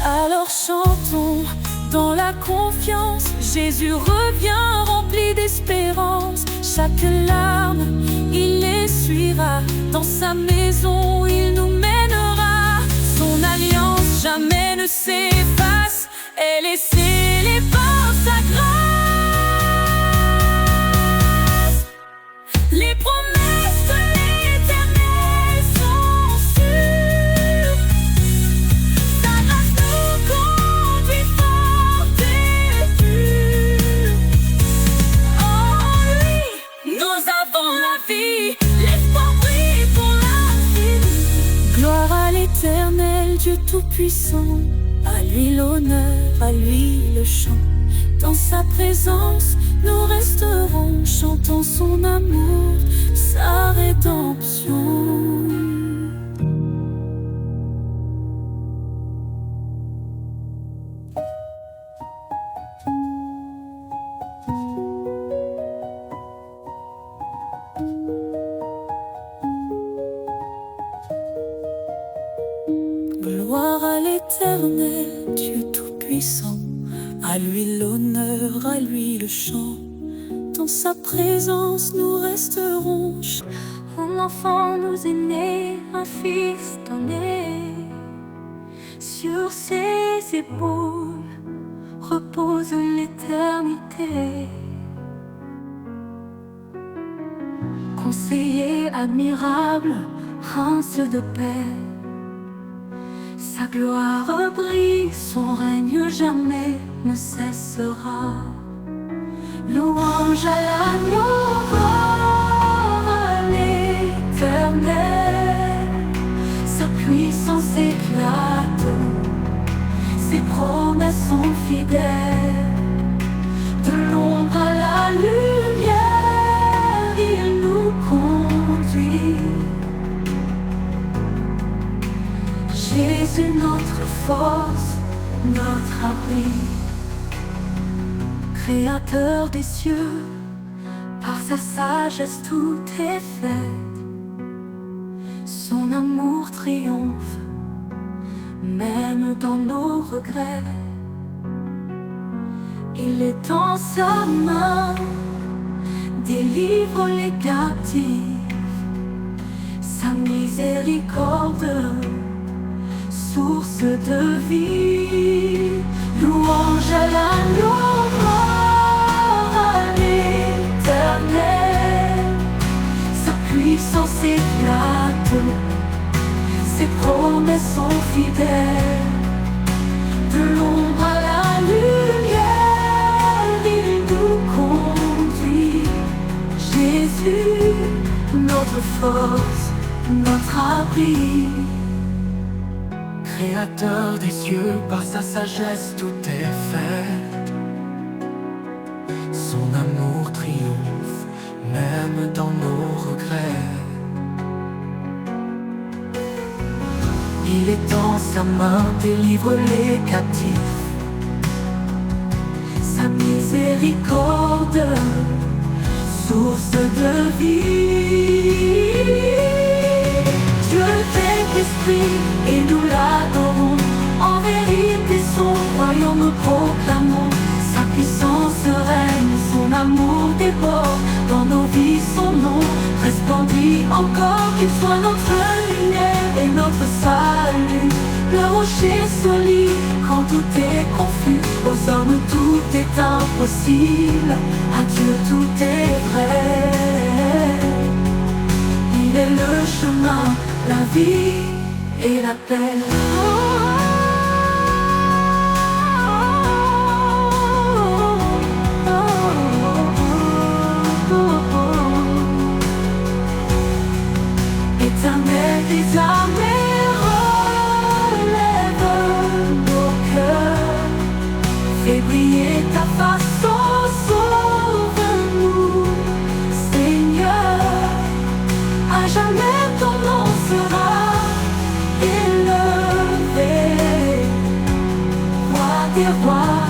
Speaker 3: Alors chantons dans la confiance, Jésus revient rempli d'espérance. Chaque larme, il essuiera, dans sa maison il nous mènera. Son alliance jamais ne s'efface, elle est scellée par sa grâce. Les promesses de l'Éternel sont sûres, sa grâce nous conduit forte et pure. En lui, nous avons la vie, l'espoir brille pour l'infini. Gloire à l'Éternel, Dieu Tout-Puissant, à lui l'honneur, à lui le chant. Dans sa présence, nous resterons, chantant son amour, sa rédemption. Gloire à l'Éternel, Dieu Tout-Puissant, à lui l'honneur, à lui le chant. Dans sa présence, nous resterons.
Speaker 1: Un enfant nous est né, un fils donné. Sur ses épaules repose l'éternité. Conseiller admirable, prince de paix, sa gloire brille, son règne jamais ne cessera. Louange à l'agneau, gloire à l'Éternel. Sa puissance éclate, ses promesses sont fidèles. De l'ombre à la lumière, il nous conduit. Jésus, notre force, notre abri. Créateur des cieux, par sa sagesse tout est fait. Son amour triomphe, même dans nos regrets. Il est dans sa main, délivre les captifs. Sa miséricorde, source de vie. Louange à l'agneau, gloire à l'Éternel. Sa puissance éclate, ses promesses sont fidèles. De l'ombre à la lumière, il nous conduit. Jésus, notre force, notre abri. Créateur des cieux, par sa sagesse tout est fait. Son amour triomphe, même dans nos regrets. Il est dans sa main, délivre les captifs. Sa miséricorde, source de vie. Dieu est esprit et nous l'adorons. En vérité son royaume nous proclamons. Sa puissance règne, son amour déborde. Dans nos vies son nom resplendit encore. Qu'il soit notre lumière et notre salut. Le rocher solide quand tout est confus. Aux hommes tout est impossible, à Dieu tout est vrai. Il est le chemin, la vie et la paix. Éternel des armées, relève nos cœurs. Fais briller ta face, oh, sauve-nous, Seigneur. À jamais ton nom sera élevé. Roi des rois,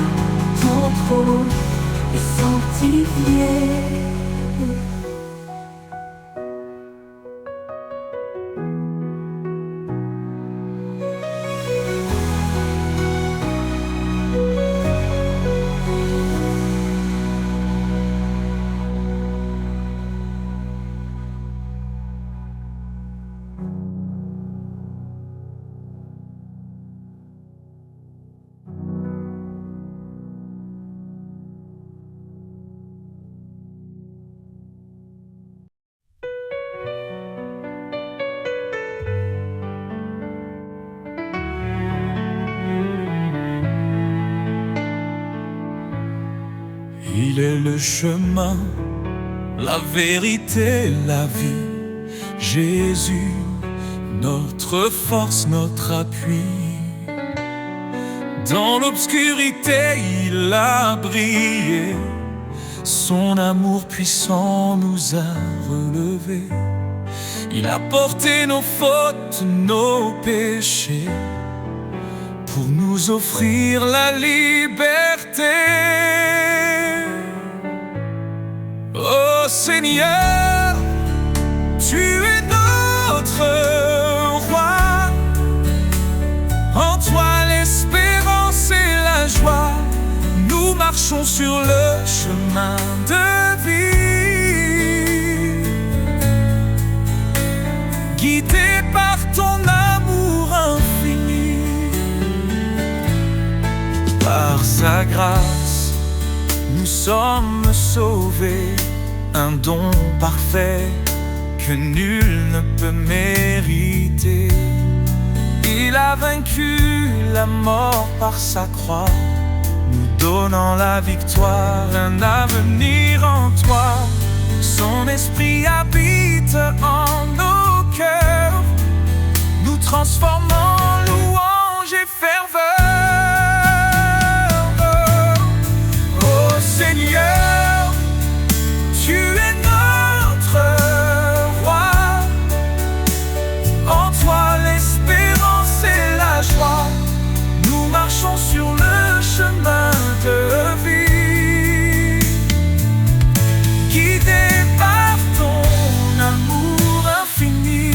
Speaker 1: ton trône est sanctifié.
Speaker 2: Il est le chemin, la vérité, la vie. Jésus, notre force, notre appui. Dans l'obscurité, il a brillé. Son amour puissant nous a relevés. Il a porté nos fautes, nos péchés, pour nous offrir la liberté. Oh Seigneur, tu es notre roi. En toi l'espérance et la joie. Nous marchons sur le chemin de vie, guidés par ton amour infini. Par sa grâce, nous sommes sauvés. Un don parfait que nul ne peut mériter. Il a vaincu la mort par sa croix, nous donnant la victoire, un avenir en toi. Son esprit habite en nos cœurs, nous transformant en louange et ferveur. Oh Seigneur, tu es notre roi. En toi l'espérance et la joie. Nous marchons sur le chemin de vie, guidés par ton amour infini.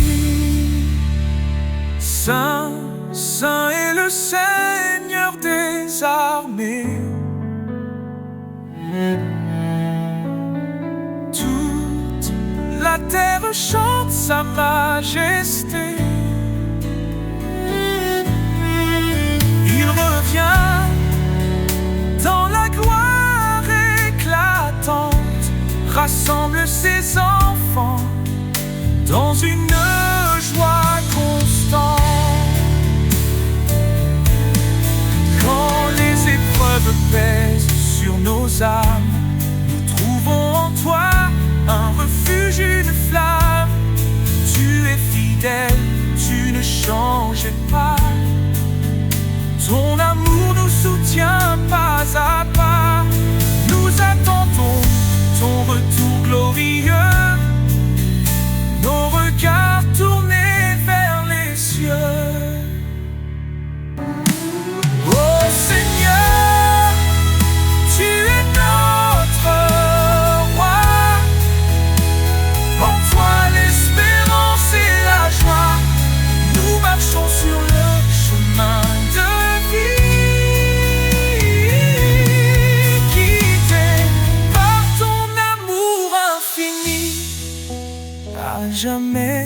Speaker 2: Saint, Saint est le Seigneur des armées. Toute la terre chante sa majesté. Il revient dans la gloire éclatante, rassemble ses enfants dans une joie constante. Quand les épreuves pèsent sur nos âmes, nous trouvons en toi un refuge, une flamme. Tu es fidèle, tu ne changes pas. Ton amour nous soutient pas à pas. Nous attendons ton retour glorieux, nos regards tournés vers les cieux. Oh Seigneur, tu es notre roi. En toi l'espérance et la joie. Nous marchons sur le chemin de vie, guidés par ton amour infini. À jamais,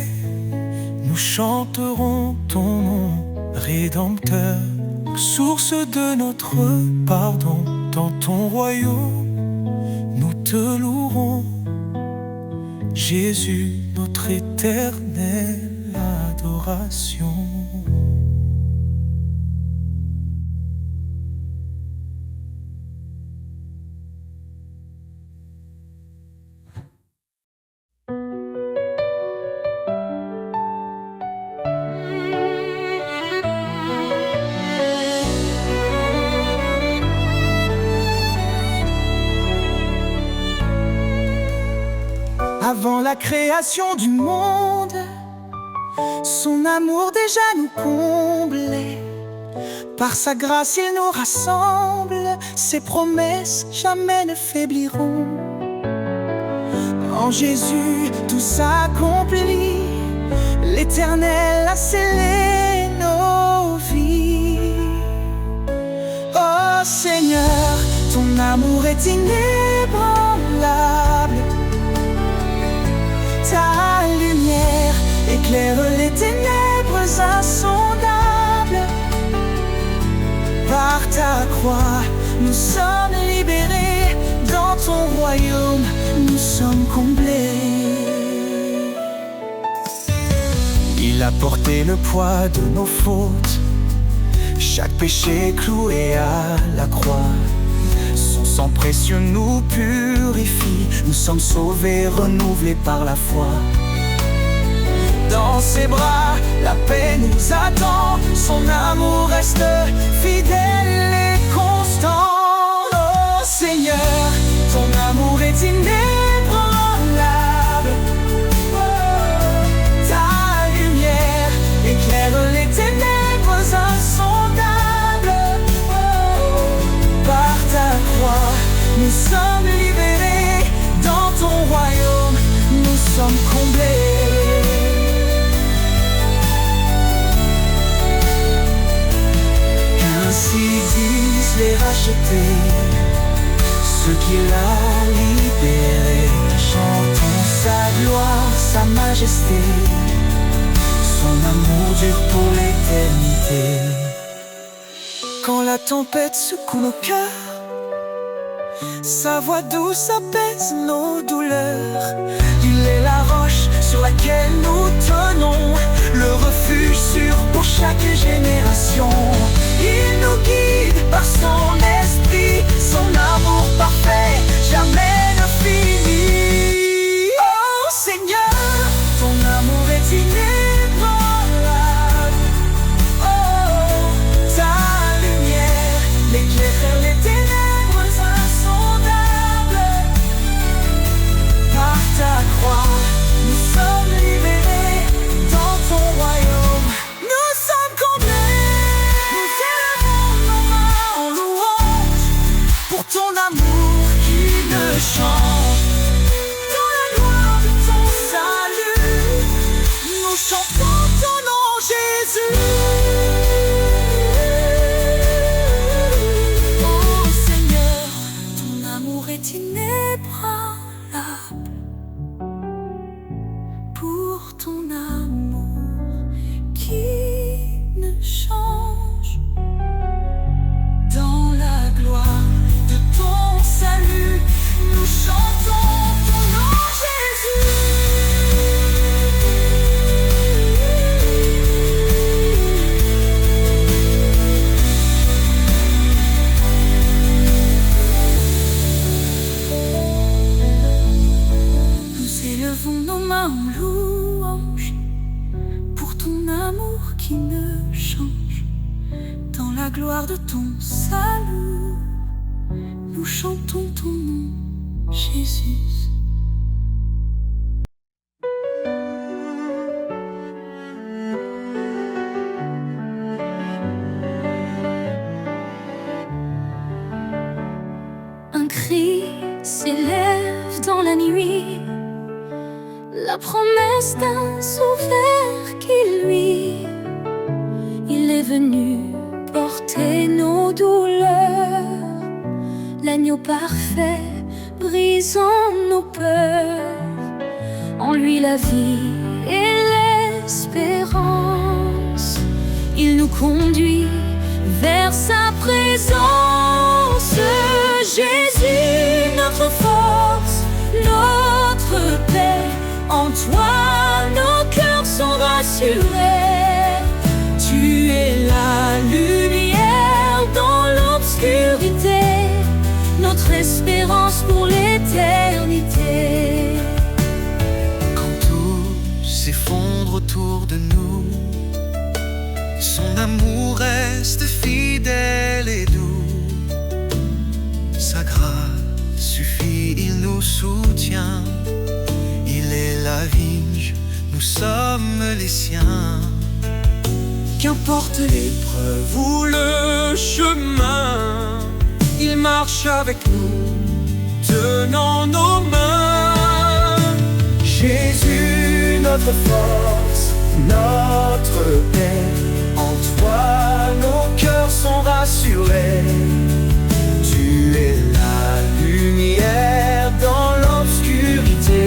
Speaker 2: nous chanterons ton nom rédempteur, source de notre pardon. Dans ton royaume, nous te louerons, Jésus, notre éternelle adoration.
Speaker 4: Avant la création du monde, son amour déjà nous comblait. Par sa grâce il nous rassemble, ses promesses jamais ne faibliront. En Jésus tout s'accomplit, l'Éternel a scellé nos vies. Oh Seigneur, ton amour est inébranlable. Ta lumière éclaire les ténèbres insondables. Par ta croix, nous sommes libérés. Dans ton royaume, nous sommes comblés. Il a porté le poids de nos fautes, chaque péché cloué à la croix. Son sang précieux nous purifie. Nous sommes sauvés, renouvelés par la foi. Dans ses bras, la paix nous attend. Son amour reste fidèle et constant. Oh Seigneur, ton amour est inébranlable. Oh, ta lumière éclaire les ténèbres insondables. Oh, par ta croix, nous sommes libérés. Dans ton royaume, nous sommes comblés. Ainsi disent les rachetés, ceux qu'il a libérés. Chantons sa gloire, sa majesté, son amour dure pour l'éternité. Quand la tempête secoue nos cœurs, sa voix douce apaise nos douleurs. Il est la roche sur laquelle nous tenons, le le refuge sûr pour chaque génération. Il nous guide par son esprit, son amour parfait jamais ne finit. Oh Seigneur, ton amour est inébranlable. Oh, ta lumière l'éclaire les ténèbres insondables. Par ta croix, nous sommes libérés dans ton royaume. Nous sommes comblés. Nous élevons nos mains en louange pour ton amour qui ne change. Dans la gloire de ton salut, nous chantons ton nom, Jésus. Oh Seigneur, ton amour est inébranlable. Pour ton amour qui ne change. Dans la gloire de ton salut, nous chantons ton nom, Jésus. Nous élevons nos mains en louange pour ton amour qui ne change. Dans la gloire de ton salut, nous chantons ton nom, Jésus.
Speaker 3: Un cri s'élève dans la nuit, la promesse d'un sauveur qui lui, il est venu porter nos douleurs, l'agneau parfait brisant nos peurs, en lui la vie et l'espérance, il nous conduit vers sa présence. Jésus, notre force, notre paix, en toi nos cœurs sont rassurés. Tu es la lumière dans l'obscurité, notre espérance pour l'éternité.
Speaker 4: Quand tout s'effondre autour de nous, son amour reste fidèle et doux. Sa grâce suffit, il nous soutient. Il est la vigne, nous sommes les siens. Qu'importe l'épreuve ou le chemin, il marche avec nous, tenant nos mains. Jésus, notre force, notre paix, en toi nos cœurs sont rassurés. Tu es la lumière dans l'obscurité,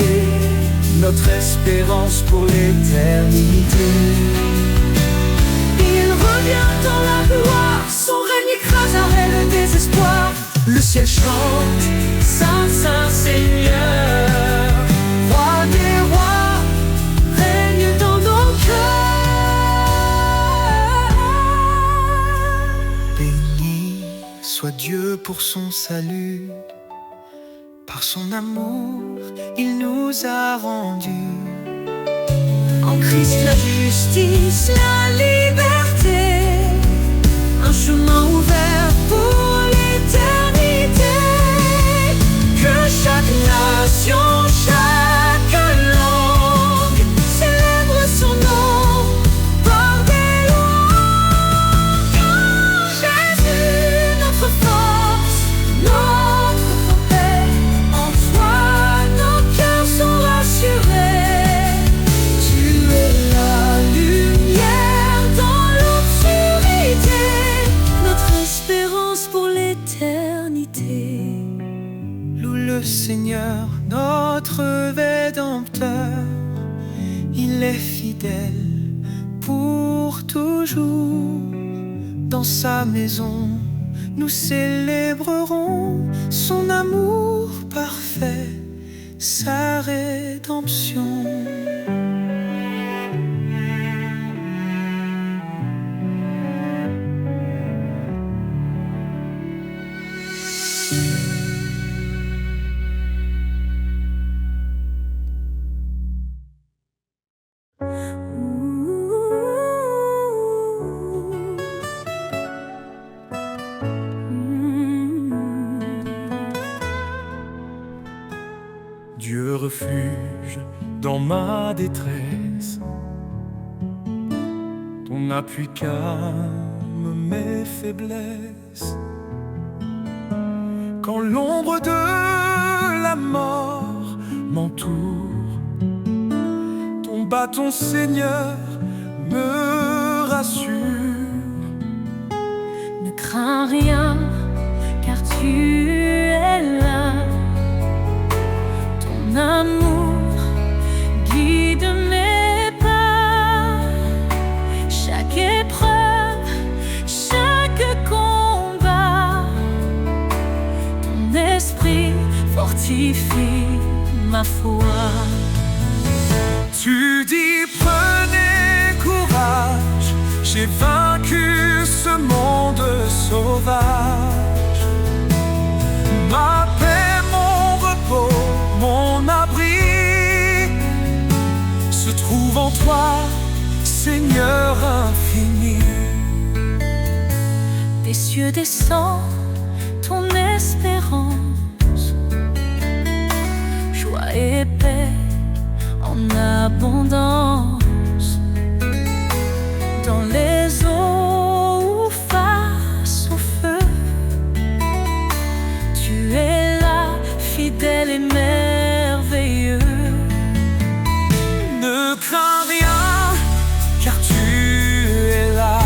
Speaker 4: notre espérance pour l'éternité. Il revient dans la gloire, son règne écraserait le désespoir. Le ciel chante, Saint, Saint Seigneur, Roi des rois, règne dans nos cœurs. Béni soit Dieu pour son salut, par son amour, il nous a rendus. En Christ la justice, la liberté, un chemin ouvert pour l'éternité. Que chaque nation, chaque langue célèbre son nom par des louanges. Jésus, notre force, notre paix, en toi nos cœurs sont rassurés. Tu es la lumière dans l'obscurité, notre espérance pour l'éternité. Loue le Seigneur, notre Rédempteur, il est fidèle pour toujours. Dans sa maison, nous célébrerons son amour parfait, sa rédemption.
Speaker 2: dans ma détresse. Ton appui calme mes faiblesses. Quand l'ombre de la mort m'entoure, ton bâton, Seigneur, me rassure.
Speaker 3: Ne crains rien, car tu es là. Ton amour guide mes pas. Chaque épreuve, chaque combat, ton esprit fortifie ma foi.
Speaker 2: Tu dis prenez courage, j'ai vaincu ce monde sauvage. Ma paix, mon repos, mon abri se trouve en toi, Seigneur infini.
Speaker 3: Des cieux descend ton espérance, joie et paix en abondance. Dans les eaux ou face au feu, tu es là, fidèle et merveilleux.
Speaker 2: Ne crains rien, car tu es là.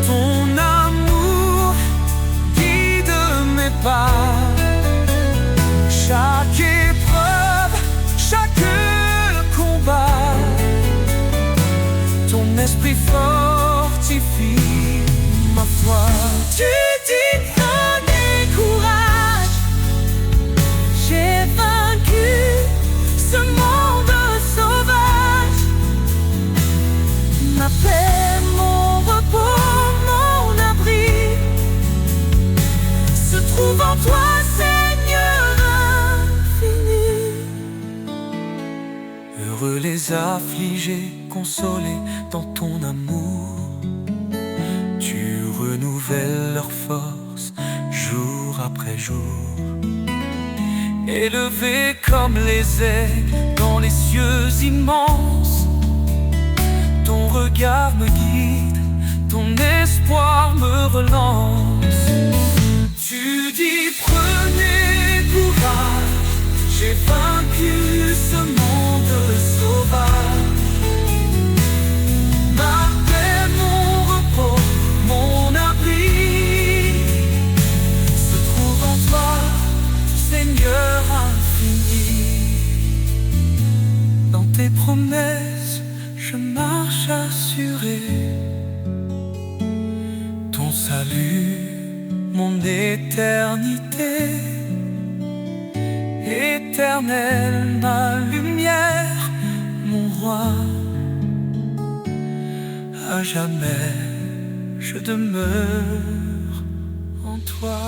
Speaker 2: Ton amour guide mes pas. Chaque épreuve, chaque combat, ton esprit fortifie ma foi.
Speaker 3: Tu dis prenez courage, j'ai vaincu ce monde sauvage. Ma paix, mon repos, mon abri se trouve en toi, Seigneur infini.
Speaker 2: Heureux les affligés, consolés dans ton amour. Tu renouvelles leur force jour après jour. Élevés comme les aigles dans les cieux immenses, ton regard me guide, ton espoir me relance. Tu dis prenez courage, j'ai vaincu ce monde sauvage. Ma paix, mon repos, mon abri se trouve en toi, Seigneur infini. Dans tes promesses, je marche assuré. Ton salut, mon éternité. Éternel, ma lumière, mon roi. À jamais, je demeure en toi.